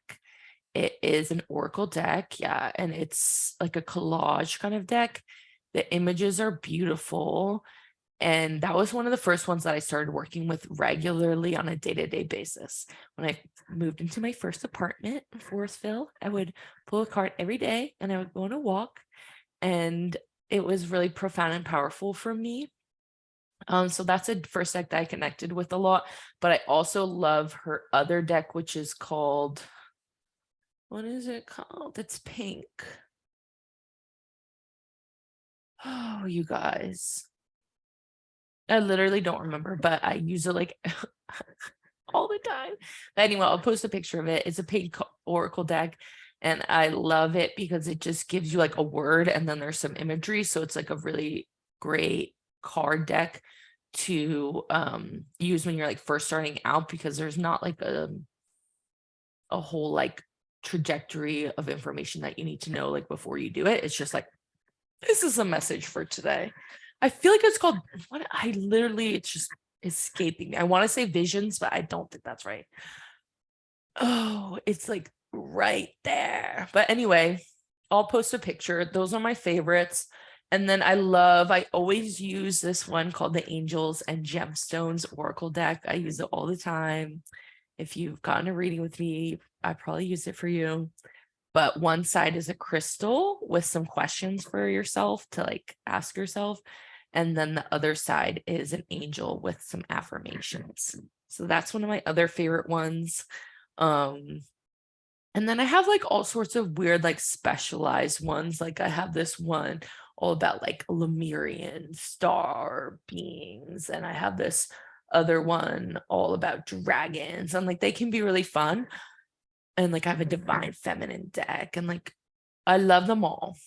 It is an Oracle deck, yeah, and it's like a collage kind of deck. The images are beautiful, and that was one of the first ones that I started working with regularly on a day-to-day basis. When I moved into my first apartment in Forestville, I would pull a card every day and I would go on a walk, and it was really profound and powerful for me. So that's a first deck that I connected with a lot, but I also love her other deck, which is called, what is it called? It's pink. Oh, you guys. I literally don't remember, but I use it like all the time. But anyway, I'll post a picture of it. It's a pink Oracle deck, and I love it because it just gives you like a word and then there's some imagery. So it's like a really great card deck to use when you're like first starting out, because there's not like a whole like trajectory of information that you need to know like before you do it. It's just like, this is a message for today. I feel like it's called, what, I literally, it's just escaping me. I want to say visions, but I don't think that's right. Oh, it's like right there. But anyway, I'll post a picture. Those are my favorites. And then I always use this one called the Angels and Gemstones Oracle deck. I use it all the time. If you've gotten a reading with me, I probably use it for you. But one side is a crystal with some questions for yourself to like ask yourself. And then the other side is an angel with some affirmations. So that's one of my other favorite ones. And then I have like all sorts of weird, like specialized ones. Like I have this one all about like Lemurian star beings. And I have this other one all about dragons. And like they can be really fun. And like I have a divine feminine deck. And like I love them all.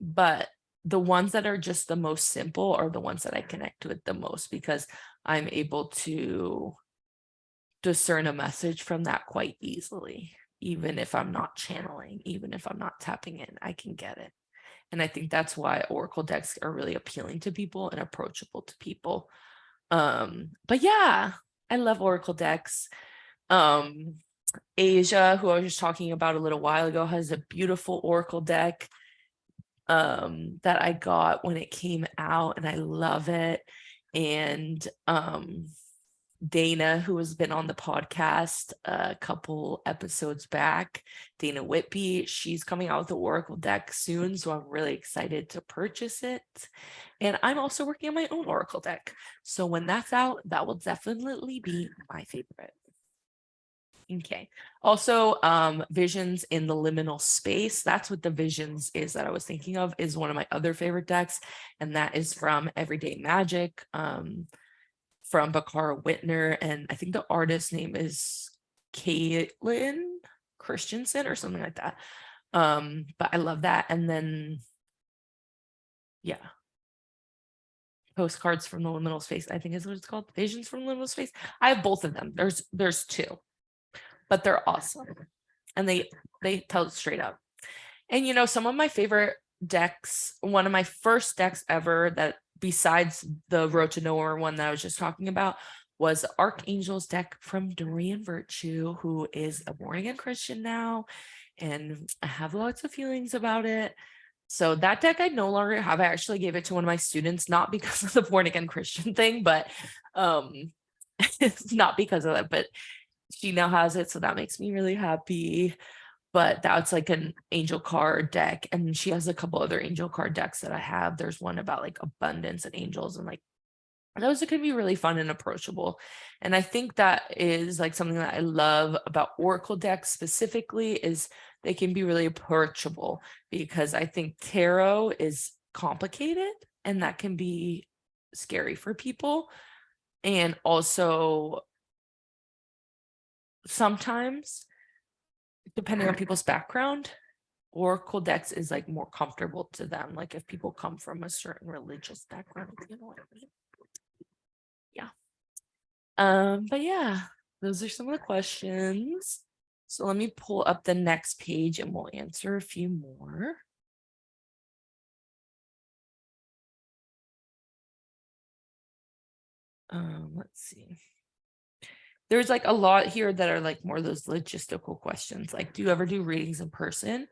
But the ones that are just the most simple are the ones that I connect with the most, because I'm able to discern a message from that quite easily. Even if I'm not channeling, even if I'm not tapping in, I can get it. And I think that's why Oracle decks are really appealing to people and approachable to people. But yeah, I love Oracle decks. Asia, who I was just talking about a little while ago, has a beautiful Oracle deck that I got when it came out, and I love it. And Dana, who has been on the podcast a couple episodes back, Dana Whitby, she's coming out with the Oracle deck soon, so I'm really excited to purchase it. And I'm also working on my own Oracle deck, so when that's out, that will definitely be my favorite. Okay. Also, Visions in the Liminal Space. That's what the Visions is that I was thinking of, is one of my other favorite decks, and that is from Everyday Magic, from Bakara Whitner, and I think the artist name is Caitlin Christensen or something like that. But I love that. And then, yeah, Postcards from the Liminal Space, I think is what it's called. Visions from Liminal Space. I have both of them. There's two, but they're awesome, and they tell it straight up. And you know, some of my favorite decks, one of my first decks ever, that besides the Road to Nowhere one that I was just talking about, was Archangel's deck from Dorian Virtue, who is a born again Christian now, and I have lots of feelings about it. So that deck I no longer have. I actually gave it to one of my students, not because of the born again Christian thing, but it's not because of that, but she now has it, so that makes me really happy. But that's like an angel card deck, and she has a couple other angel card decks that I have. There's one about like abundance and angels, and like those can be really fun and approachable. And I think that is like something that I love about Oracle decks specifically, is they can be really approachable, because I think tarot is complicated and that can be scary for people. And also sometimes depending on people's background. Oracle decks is like more comfortable to them. Like if people come from a certain religious background, you know what I mean? Yeah. But yeah, those are some of the questions. So let me pull up the next page and we'll answer a few more. Let's see. There's like a lot here that are like more those logistical questions. Like, do you ever do readings in person?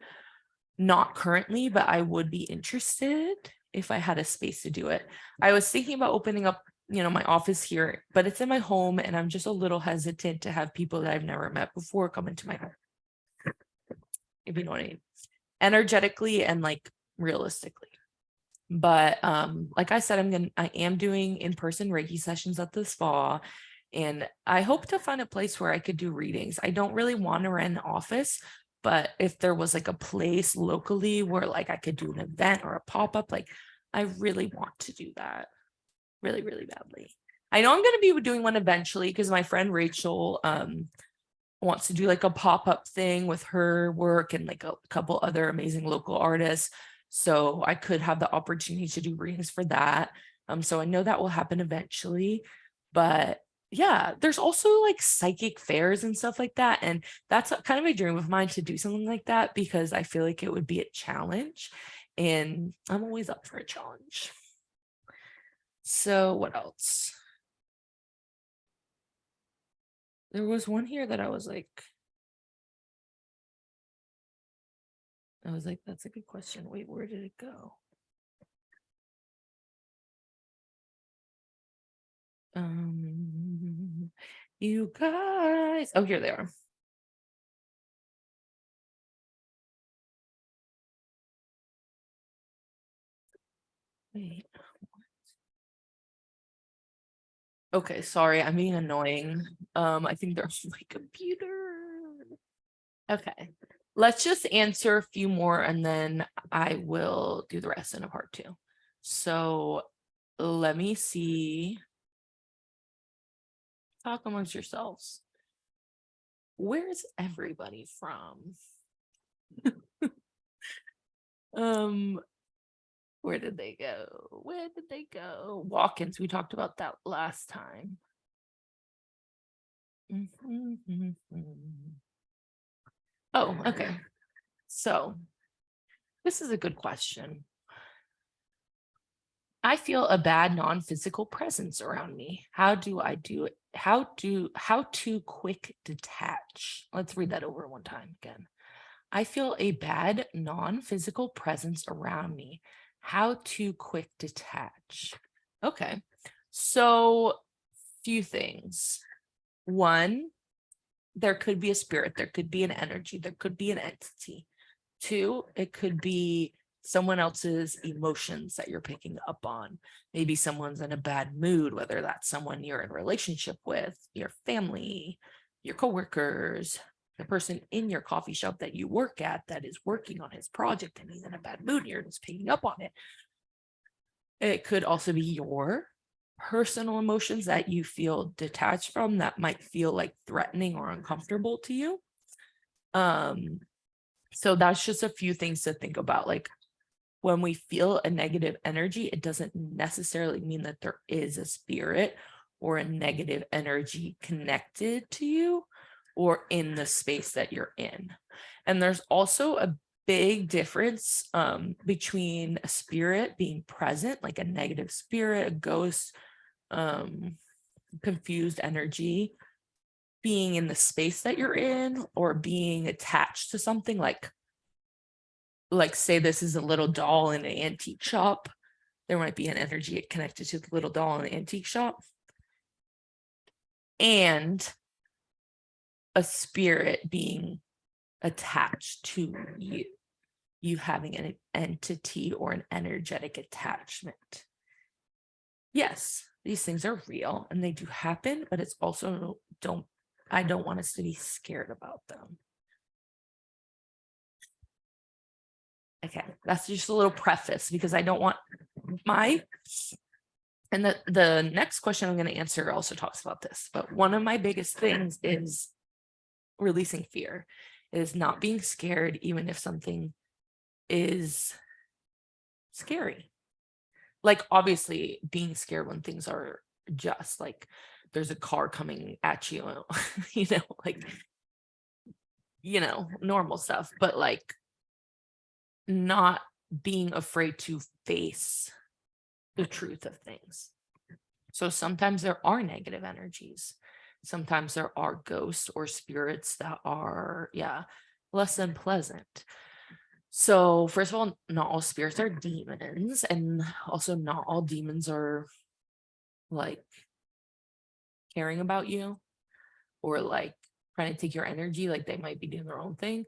Not currently, but I would be interested if I had a space to do it. I was thinking about opening up, my office here, but it's in my home and I'm just a little hesitant to have people that I've never met before come into my home. If you know what I mean. Energetically and like realistically. But like I said, I am doing in-person Reiki sessions at the spa. And I hope to find a place where I could do readings. I don't really want to rent an office, but if there was like a place locally where like I could do an event or a pop-up, like I really want to do that really, really badly. I know I'm going to be doing one eventually because my friend Rachel wants to do like a pop-up thing with her work and like a couple other amazing local artists. So I could have the opportunity to do readings for that. So I know that will happen eventually, but yeah, there's also like psychic fairs and stuff like that. And that's kind of a dream of mine to do something like that because I feel like it would be a challenge and I'm always up for a challenge. So what else? There was one here that I was like, that's a good question. Wait, where did it go? You guys. Oh, here they are. Wait. Okay, sorry, I'm being annoying. I think they're on my computer. Okay, let's just answer a few more and then I will do the rest in a part 2. So let me see. Talk amongst yourselves. Where's everybody from? Where did they go? Where did they go? Walk-ins, we talked about that last time. Oh, okay. So this is a good question. I feel a bad non-physical presence around me. How do I do it? How to quick detach? Let's read that over one time again. I feel a bad non-physical presence around me. How to quick detach? Okay. So few things. One, there could be a spirit, there could be an energy, there could be an entity. Two, it could be someone else's emotions that you're picking up on. Maybe someone's in a bad mood, whether that's someone you're in a relationship with, your family, your coworkers, the person in your coffee shop that you work at that is working on his project and he's in a bad mood and you're just picking up on it. It could also be your personal emotions that you feel detached from that might feel like threatening or uncomfortable to you. So that's just a few things to think about. Like when we feel a negative energy, it doesn't necessarily mean that there is a spirit or a negative energy connected to you or in the space that you're in. And there's also a big difference between a spirit being present, like a negative spirit, a ghost, confused energy, being in the space that you're in, or being attached to something like say this is a little doll in an antique shop. There might be an energy connected to the little doll in the antique shop. And a spirit being attached to you. You having an entity or an energetic attachment. Yes, these things are real and they do happen, but it's also I don't want us to be scared about them. Okay, that's just a little preface because I don't want and the next question I'm going to answer also talks about this, but one of my biggest things is releasing fear. is not being scared, even if something is scary. Like, obviously, being scared when things are just like there's a car coming at you, like, normal stuff, but like not being afraid to face the truth of things. So sometimes there are negative energies. Sometimes there are ghosts or spirits that are, less than pleasant. So, first of all, not all spirits are demons, and also not all demons are like caring about you or like trying to take your energy. Like, they might be doing their own thing.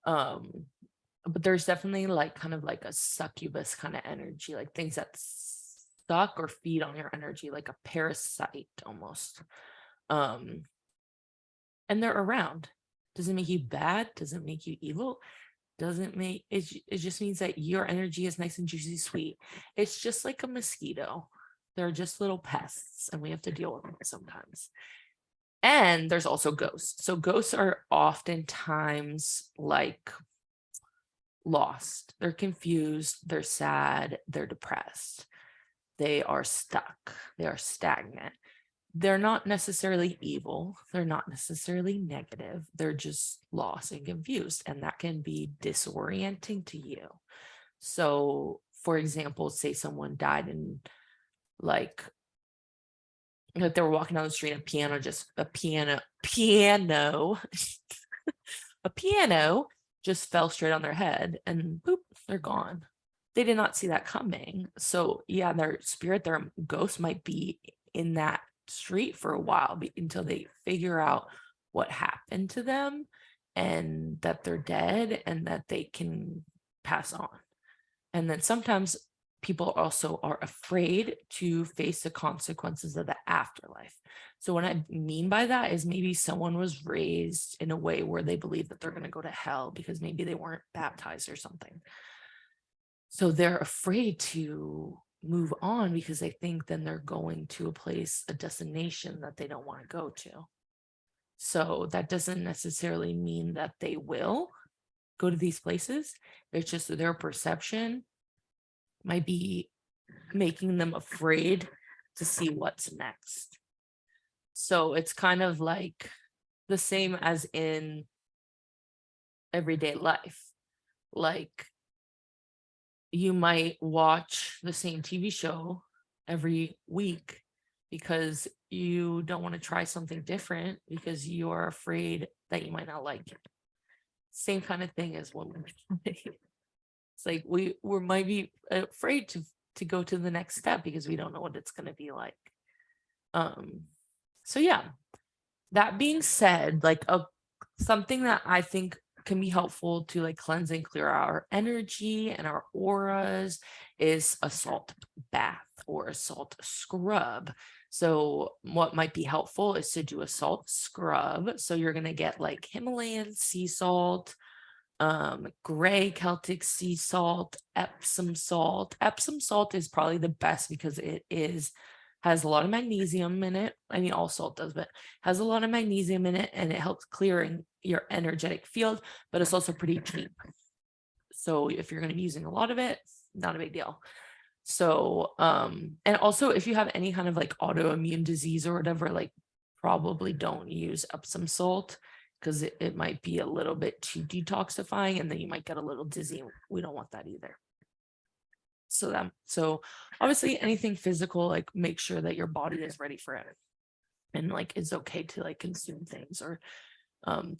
But there's definitely like kind of like a succubus kind of energy, like things that suck or feed on your energy, like a parasite almost. And they're around. Doesn't make you bad, doesn't make you evil, doesn't make it just means that your energy is nice and juicy sweet. It's just like a mosquito. They're just little pests, and we have to deal with them sometimes. And there's also ghosts. So ghosts are oftentimes like lost. They're confused, they're sad, they're depressed. They are stuck, they are stagnant. They're not necessarily evil, they're not necessarily negative, they're just lost and confused, and that can be disorienting to you. So, for example, say someone died and like they were walking down the street, a piano just fell straight on their head, and boop, they're gone. They did not see that coming. So yeah, their spirit, their ghost might be in that street for a while until they figure out what happened to them and that they're dead and that they can pass on. And then sometimes people also are afraid to face the consequences of the afterlife. So what I mean by that is maybe someone was raised in a way where they believe that they're going to go to hell because maybe they weren't baptized or something. So they're afraid to move on because they think then they're going to a place, a destination that they don't want to go to. So that doesn't necessarily mean that they will go to these places. It's just their perception might be making them afraid to see what's next. So it's kind of like the same as in everyday life. Like, you might watch the same TV show every week because you don't want to try something different because you are afraid that you might not like it. Same kind of thing as women. It's like we might be afraid to go to the next step because we don't know what it's going to be like. So yeah, that being said, like something that I think can be helpful to like cleanse and clear our energy and our auras is a salt bath or a salt scrub. So what might be helpful is to do a salt scrub. So you're going to get like Himalayan sea salt, gray Celtic sea salt, Epsom salt. Epsom salt is probably the best because it has a lot of magnesium in it. I mean, all salt does, but has a lot of magnesium in it, and it helps clearing your energetic field, but it's also pretty cheap. So if you're going to be using a lot of it, not a big deal. So, and also if you have any kind of like autoimmune disease or whatever, like probably don't use Epsom salt because it might be a little bit too detoxifying and then you might get a little dizzy. We don't want that either. So obviously anything physical, like make sure that your body is ready for it and like it's okay to like consume things or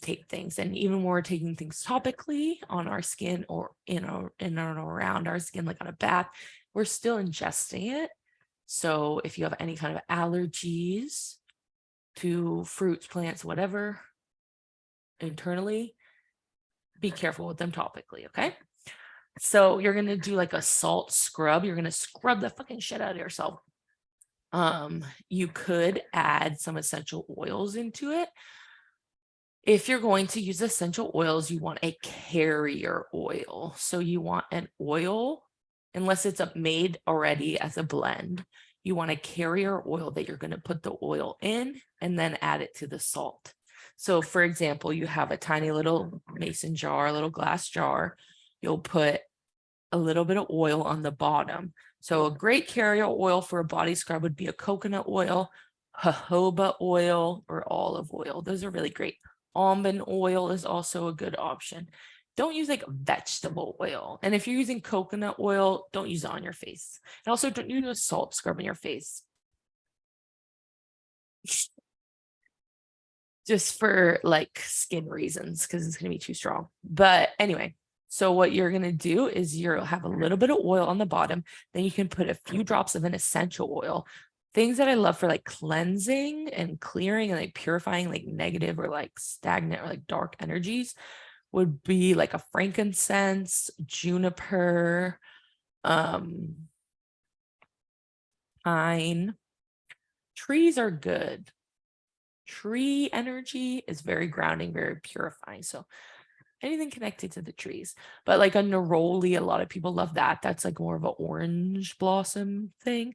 take things. And even when we're taking things topically on our skin or in and around our skin, like on a bath, we're still ingesting it. So if you have any kind of allergies to fruits, plants, whatever, internally, be careful with them topically, okay? So you're going to do like a salt scrub. You're going to scrub the fucking shit out of yourself. You could add some essential oils into it. If you're going to use essential oils, you want a carrier oil. So you want an oil, unless it's made already as a blend, you want a carrier oil that you're going to put the oil in and then add it to the salt. So for example, you have a tiny little mason jar, a little glass jar. You'll put a little bit of oil on the bottom. So a great carrier oil for a body scrub would be a coconut oil, jojoba oil, or olive oil. Those are really great. Almond oil is also a good option. Don't use like vegetable oil. And if you're using coconut oil, don't use it on your face. And also don't use a salt scrub in your face. Just for like skin reasons, because it's going to be too strong. But anyway, so what you're going to do is you'll have a little bit of oil on the bottom. Then you can put a few drops of an essential oil. Things that I love for like cleansing and clearing and like purifying like negative or like stagnant or like dark energies would be like a frankincense, juniper, pine. Trees are good. Tree energy is very grounding, very purifying. So anything connected to the trees, but like a neroli, a lot of people love that. That's like more of an orange blossom thing,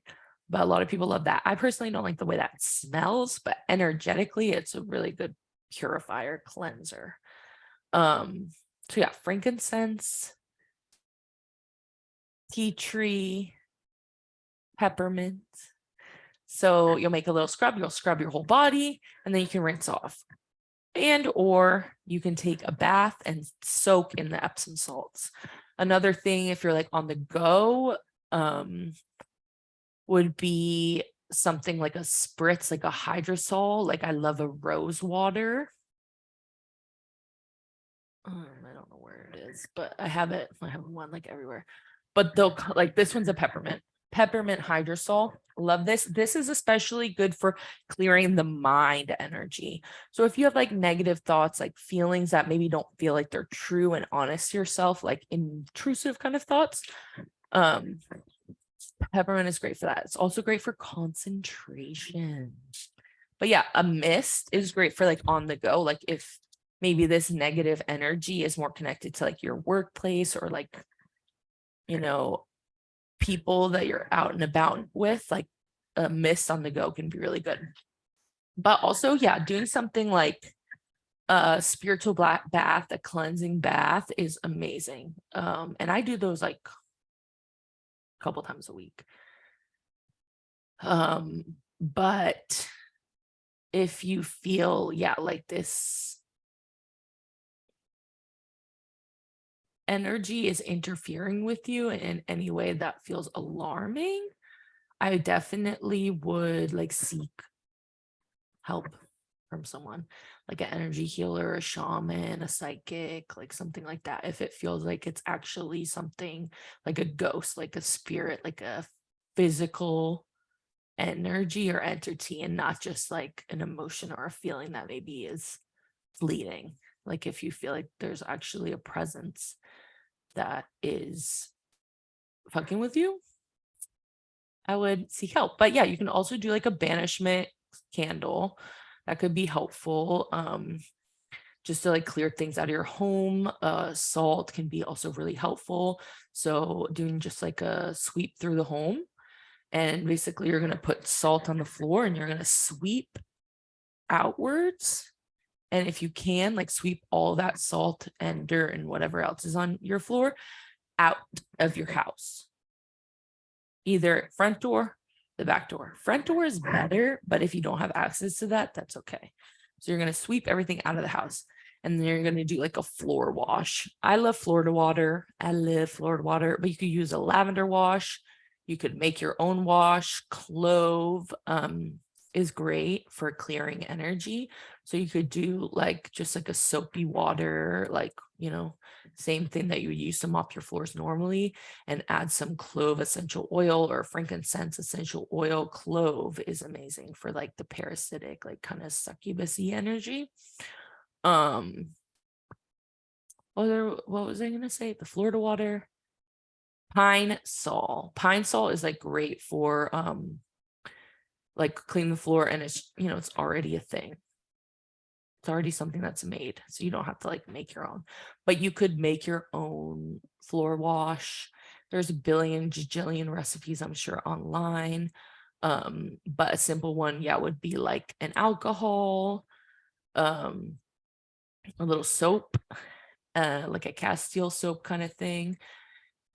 but a lot of people love that. I personally don't like the way that smells, but energetically, it's a really good purifier, cleanser. So yeah, frankincense, tea tree, peppermint. So you'll make a little scrub, you'll scrub your whole body, and then you can rinse off. And or you can take a bath and soak in the Epsom salts. Another thing, if you're like on the go, would be something like a spritz, like a hydrosol. Like I love a rose water. I don't know where it is, but I have it. I have one like everywhere. But they'll like this one's a peppermint hydrosol. Love this. This is especially good for clearing the mind energy. So if you have like negative thoughts, like feelings that maybe don't feel like they're true and honest to yourself, like intrusive kind of thoughts, peppermint is great for that. It's also great for concentration. But yeah, a mist is great for like on the go. Like if maybe this negative energy is more connected to like your workplace or like, you know, people that you're out and about with, like a mist on the go can be really good. But also, yeah, doing something like a spiritual bath, a cleansing bath is amazing. And I do those like a couple times a week. But if you feel, yeah, like this energy is interfering with you in any way that feels alarming, I definitely would like seek help from someone, like an energy healer, a shaman, a psychic, like something like that. If it feels like it's actually something like a ghost, like a spirit, like a physical energy or entity, and not just like an emotion or a feeling that maybe is fleeting. Like if you feel like there's actually a presence that is fucking with you, I would seek help. But yeah, you can also do like a banishment candle. That could be helpful. Just to like clear things out of your home. Salt can be also really helpful. So doing just like a sweep through the home. And basically you're going to put salt on the floor and you're going to sweep outwards. And if you can, like sweep all that salt and dirt and whatever else is on your floor out of your house. Either front door, the back door. Front door is better, but if you don't have access to that, that's okay. So you're going to sweep everything out of the house. And then you're going to do like a floor wash. I love Florida water. I live Florida water, but you could use a lavender wash. You could make your own wash. Clove is great for clearing energy. So you could do like just like a soapy water, like, you know, same thing that you would use to mop your floors normally, and add some clove essential oil or frankincense essential oil. Clove is amazing for like the parasitic, like kind of succubusy energy. What was I gonna say? The Florida water. Pine sol. Pine sol is like great for like clean the floor, and it's, you know, it's already a thing. It's already something that's made, so you don't have to like make your own. But you could make your own floor wash. There's a billion gajillion recipes, I'm sure, online. But a simple one, yeah, would be like an alcohol, a little soap, like a Castile soap kind of thing,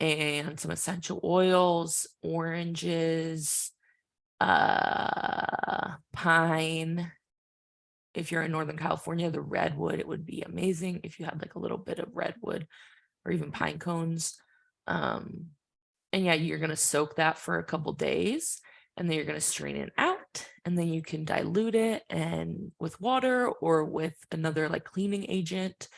and some essential oils, oranges, pine. If you're in Northern California, the redwood, it would be amazing if you had like a little bit of redwood or even pine cones. And yeah, you're going to soak that for a couple days, and then you're going to strain it out, and then you can dilute it and with water or with another like cleaning agent.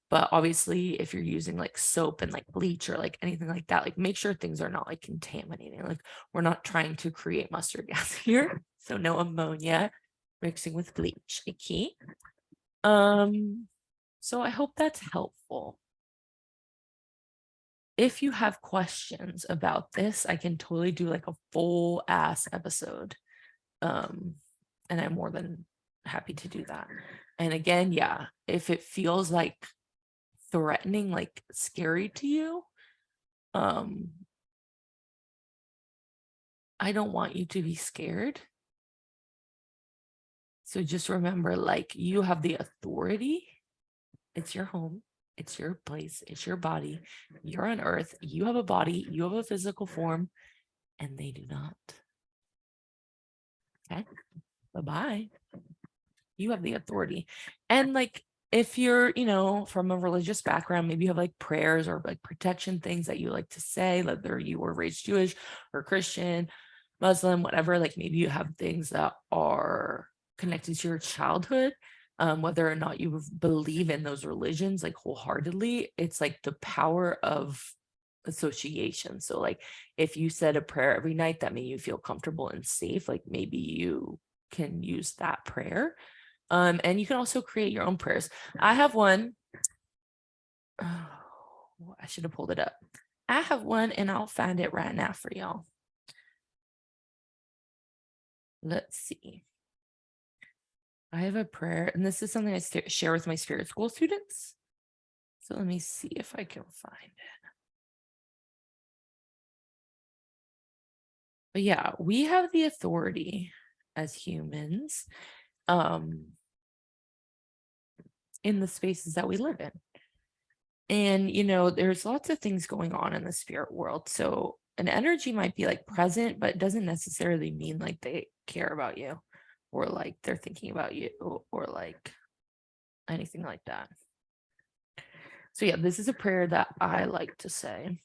But obviously, if you're using like soap and like bleach or like anything like that, like make sure things are not like contaminating. Like we're not trying to create mustard gas here. So no ammonia mixing with bleach. Okay. So I hope that's helpful. If you have questions about this, I can totally do like a full ass episode. And I'm more than happy to do that. And again, yeah, if it feels like threatening, like scary to you, I don't want you to be scared. So just remember, like, you have the authority. It's your home. It's your place. It's your body. You're on earth. You have a body. You have a physical form, and they do not. Okay. Bye-bye. You have the authority. And like, if you're, from a religious background, maybe you have like prayers or like protection things that you like to say, whether you were raised Jewish or Christian, Muslim, whatever, like maybe you have things that are connected to your childhood, whether or not you believe in those religions like wholeheartedly. It's like the power of association. So like if you said a prayer every night that made you feel comfortable and safe, like maybe you can use that prayer. And you can also create your own prayers. I have one. Oh, I should have pulled it up. I have one, and I'll find it right now for y'all. Let's see. I have a prayer, and this is something I share with my spirit school students. So let me see if I can find it. But yeah, we have the authority as humans in the spaces that we live in. And, there's lots of things going on in the spirit world. So an energy might be like present, but it doesn't necessarily mean like they care about you or like they're thinking about you or like anything like that. So yeah, this is a prayer that I like to say.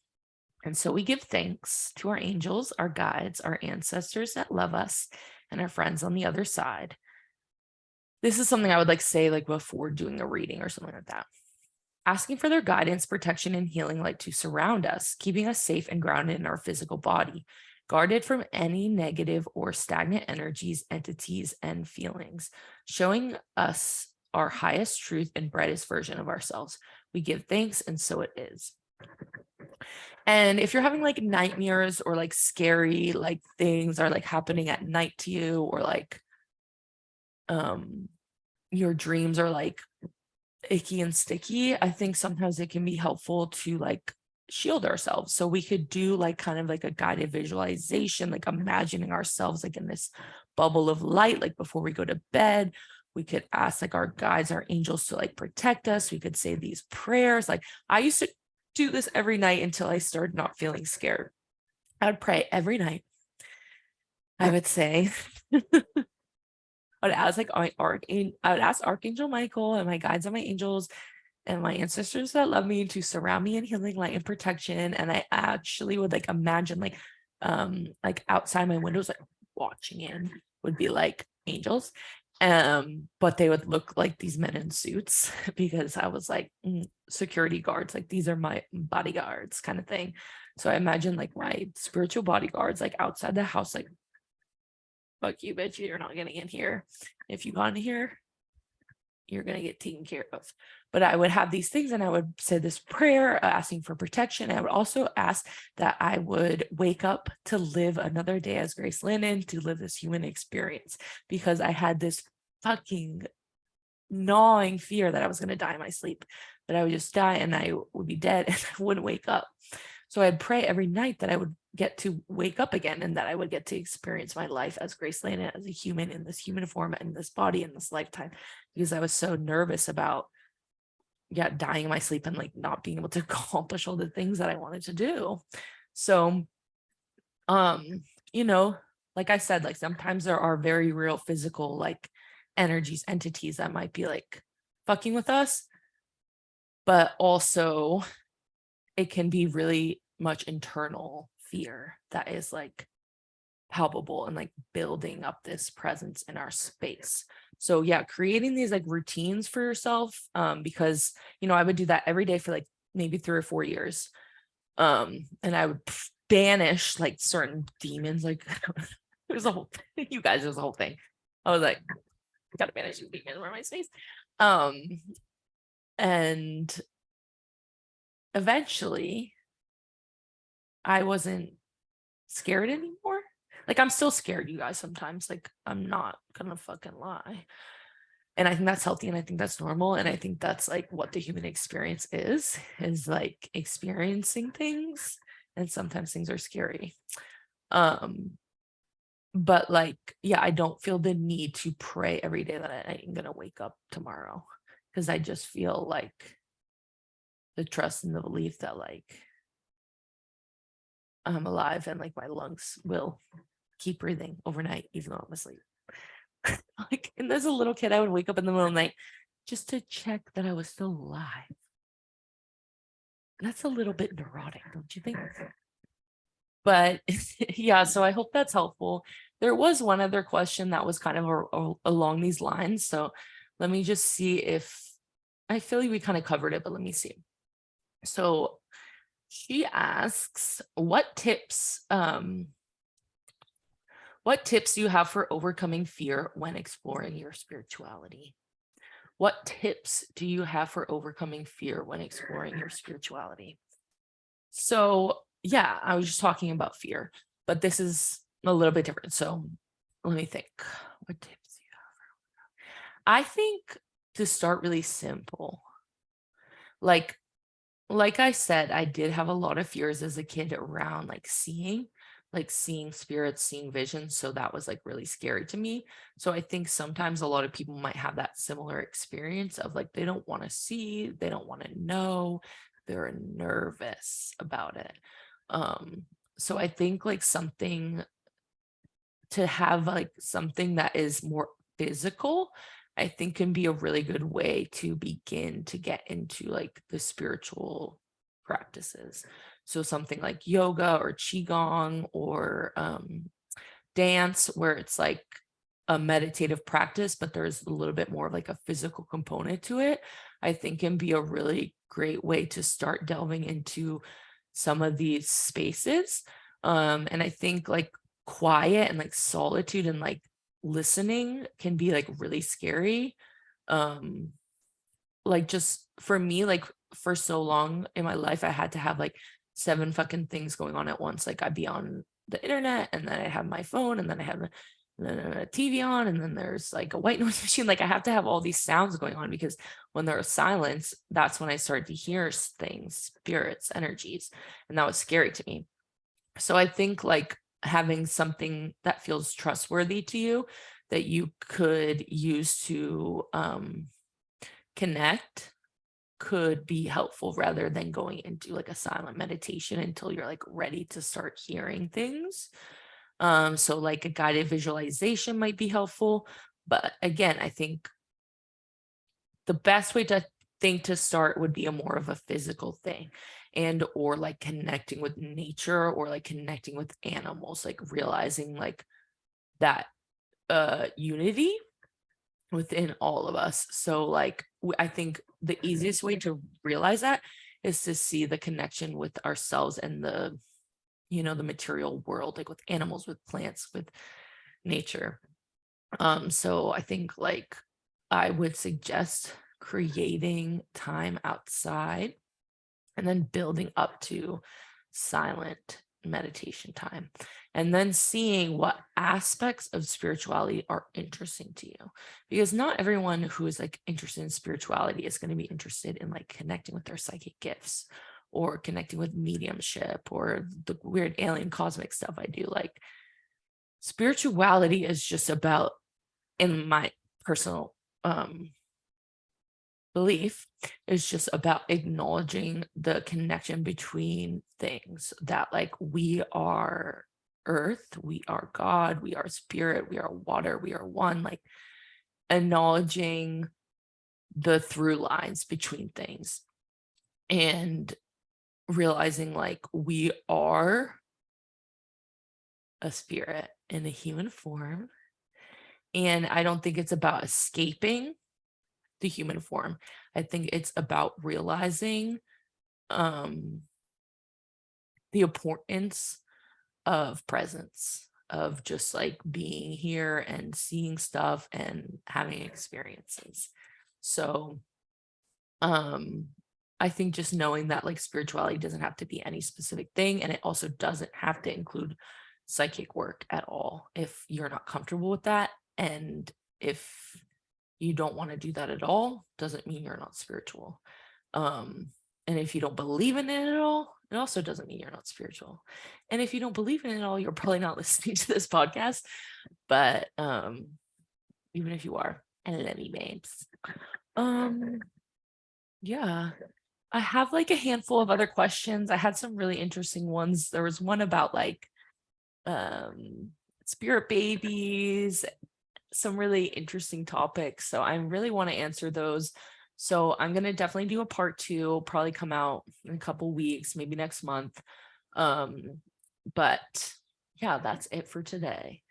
And so we give thanks to our angels, our guides, our ancestors that love us, and our friends on the other side. This is something I would like say like before doing a reading or something like that. Asking for their guidance, protection, and healing light to surround us, keeping us safe and grounded in our physical body, guarded from any negative or stagnant energies, entities, and feelings, showing us our highest truth and brightest version of ourselves. We give thanks, and so it is. And if you're having like nightmares or like scary like things are like happening at night to you, or like your dreams are like icky and sticky, I think sometimes it can be helpful to like shield ourselves. So we could do like kind of like a guided visualization, like imagining ourselves like in this bubble of light, like before we go to bed. We could ask like our guides, our angels to like protect us. We could say these prayers. Like I used to do this every night until I started not feeling scared. I would pray every night. I would say I would ask like I would ask Archangel Michael and my guides and my angels and my ancestors that love me to surround me in healing light and protection. And I actually would like imagine like outside my windows, like watching in would be like angels. But they would look like these men in suits because I was like security guards, like these are my bodyguards kind of thing. So I imagine like my spiritual bodyguards like outside the house, like, fuck you, bitch, you're not getting in here. If you got in here, you're going to get taken care of. But I would have these things and I would say this prayer asking for protection. I would also ask that I would wake up to live another day as Grace Linden, to live this human experience, because I had this fucking gnawing fear that I was going to die in my sleep, that I would just die and I would be dead and I wouldn't wake up. So I'd pray every night that I would get to wake up again and that I would get to experience my life as Grace Lana, as a human in this human form, in this body, in this lifetime, because I was so nervous about dying in my sleep and like not being able to accomplish all the things that I wanted to do. So you know, like I said, like sometimes there are very real physical like energies, entities that might be like fucking with us, but also it can be really much internal fear that is like palpable and like building up this presence in our space. So yeah, creating these like routines for yourself, because I would do that every day for like maybe 3 or 4 years. And I would banish like certain demons. Like it was a whole you guys, it was a whole thing. I was like, I gotta banish these demons from my space. And eventually I wasn't scared anymore. Like I'm still scared, you guys, sometimes. Like I'm not gonna fucking lie. And I think that's healthy and I think that's normal. And I think that's like what the human experience is like experiencing things. And sometimes things are scary. But like, yeah, I don't feel the need to pray every day that I'm gonna wake up tomorrow. Because I just feel like the trust and the belief that like I'm alive and like my lungs will keep breathing overnight, even though I'm asleep. Like, and as a little kid, I would wake up in the middle of the night just to check that I was still alive. That's a little bit neurotic, don't you think? But yeah, so I hope that's helpful. There was one other question that was kind of along these lines. So let me just see if I feel like we kind of covered it, but let me see. So she asks, what tips do you have for overcoming fear when exploring your spirituality? What tips do you have for overcoming fear when exploring your spirituality? So, yeah, I was just talking about fear, but this is a little bit different. So, let me think. What tips do you have? I think to start really simple. Like I said, I did have a lot of fears as a kid around like seeing spirits, seeing visions. So that was like really scary to me. So I think sometimes a lot of people might have that similar experience of like they don't want to see, they don't want to know, they're nervous about it. So I think like something to have like something that is more physical, I think can be a really good way to begin to get into like the spiritual practices. So something like yoga or qigong or dance, where it's like a meditative practice, but there's a little bit more of like a physical component to it, I think can be a really great way to start delving into some of these spaces. And I think like quiet and like solitude and like listening can be like really scary. Um, like just for me, like for so long in my life, I had to have like 7 fucking things going on at once. Like I'd be on the internet and then I have my phone and then I have a TV on and then there's like a white noise machine. Like I have to have all these sounds going on because when there was silence, that's when I started to hear things, spirits, energies, and that was scary to me. So I think like having something that feels trustworthy to you that you could use to connect could be helpful rather than going into like a silent meditation until you're like ready to start hearing things. So like a guided visualization might be helpful. But again, I think the best way to start would be a more of a physical thing, and or like connecting with nature or like connecting with animals, like realizing like that unity within all of us. So like I think the easiest way to realize that is to see the connection with ourselves and the material world, like with animals, with plants, with nature. So I think like I would suggest creating time outside and then building up to silent meditation time, and then seeing what aspects of spirituality are interesting to you, because not everyone who is like interested in spirituality is going to be interested in like connecting with their psychic gifts or connecting with mediumship or the weird alien cosmic stuff I do. Like, spirituality is just about, in my personal belief, is just about acknowledging the connection between things, that like we are earth, we are God, we are spirit, we are water, we are one, like acknowledging the through lines between things and realizing like we are a spirit in a human form. And I don't think it's about escaping the human form. I think it's about realizing um the importance of presence, of just like being here and seeing stuff and having experiences. So um I think just knowing that like spirituality doesn't have to be any specific thing, and it also doesn't have to include psychic work at all if you're not comfortable with that. And if you don't want to do that at all, doesn't mean you're not spiritual. Um, and if you don't believe in it at all, it also doesn't mean you're not spiritual. And if you don't believe in it at all, you're probably not listening to this podcast. But even if you are, I love you, babes. Yeah. I have like a handful of other questions. I had some really interesting ones. There was one about like spirit babies, some really interesting topics. So I really want to answer those. So I'm going to definitely do a part 2, probably come out in a couple weeks, maybe next month. But yeah, that's it for today.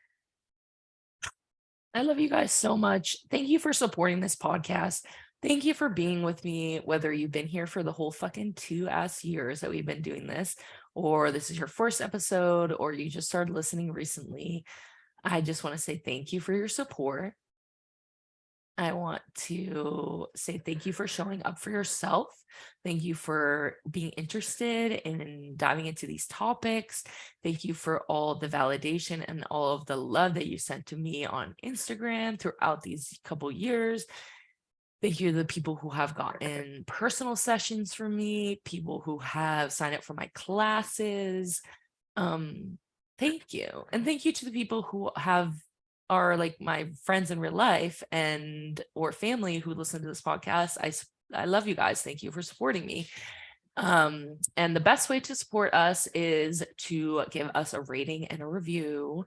I love you guys so much. Thank you for supporting this podcast. Thank you for being with me, whether you've been here for the whole fucking 2 years that we've been doing this, or this is your first episode, or you just started listening recently. I just want to say thank you for your support. I want to say thank you for showing up for yourself. Thank you for being interested in diving into these topics. Thank you for all the validation and all of the love that you sent to me on Instagram throughout these couple years. Thank you to the people who have gotten personal sessions from me, people who have signed up for my classes. Thank you. And thank you to the people who are like my friends in real life and or family who listen to this podcast. I love you guys. Thank you for supporting me. And the best way to support us is to give us a rating and a review.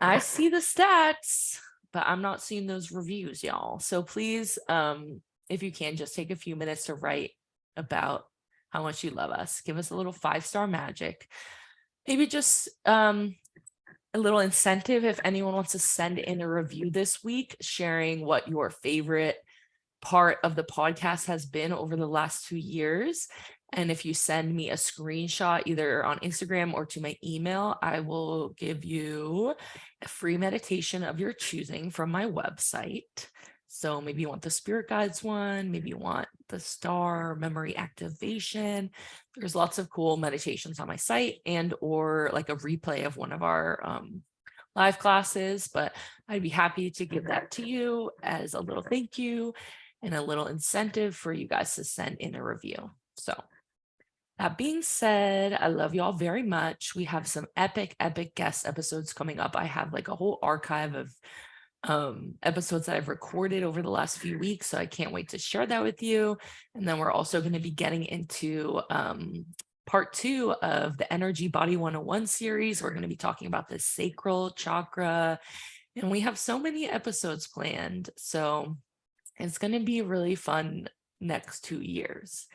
I see the stats, but I'm not seeing those reviews, y'all. So please, if you can, just take a few minutes to write about how much you love us. Give us a little 5-star magic. Maybe just a little incentive if anyone wants to send in a review this week, sharing what your favorite part of the podcast has been over the last 2 years. And if you send me a screenshot either on Instagram or to my email, I will give you a free meditation of your choosing from my website. So maybe you want the spirit guides one, maybe you want the star memory activation. There's lots of cool meditations on my site, and or like a replay of one of our live classes, but I'd be happy to give that to you as a little thank you and a little incentive for you guys to send in a review. So that being said, I love y'all very much. We have some epic guest episodes coming up. I have like a whole archive of episodes that I've recorded over the last few weeks. So I can't wait to share that with you. And then we're also going to be getting into part 2 of the Energy Body 101 series. We're going to be talking about the sacral chakra, and we have so many episodes planned. So it's going to be a really fun next 2 years.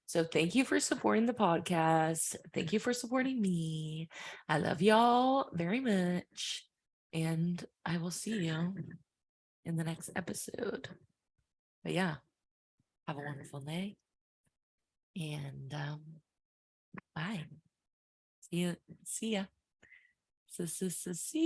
So thank you for supporting the podcast. Thank you for supporting me. I love y'all very much. And I will see you in the next episode. But yeah, have a wonderful day. And bye. See ya. See ya. See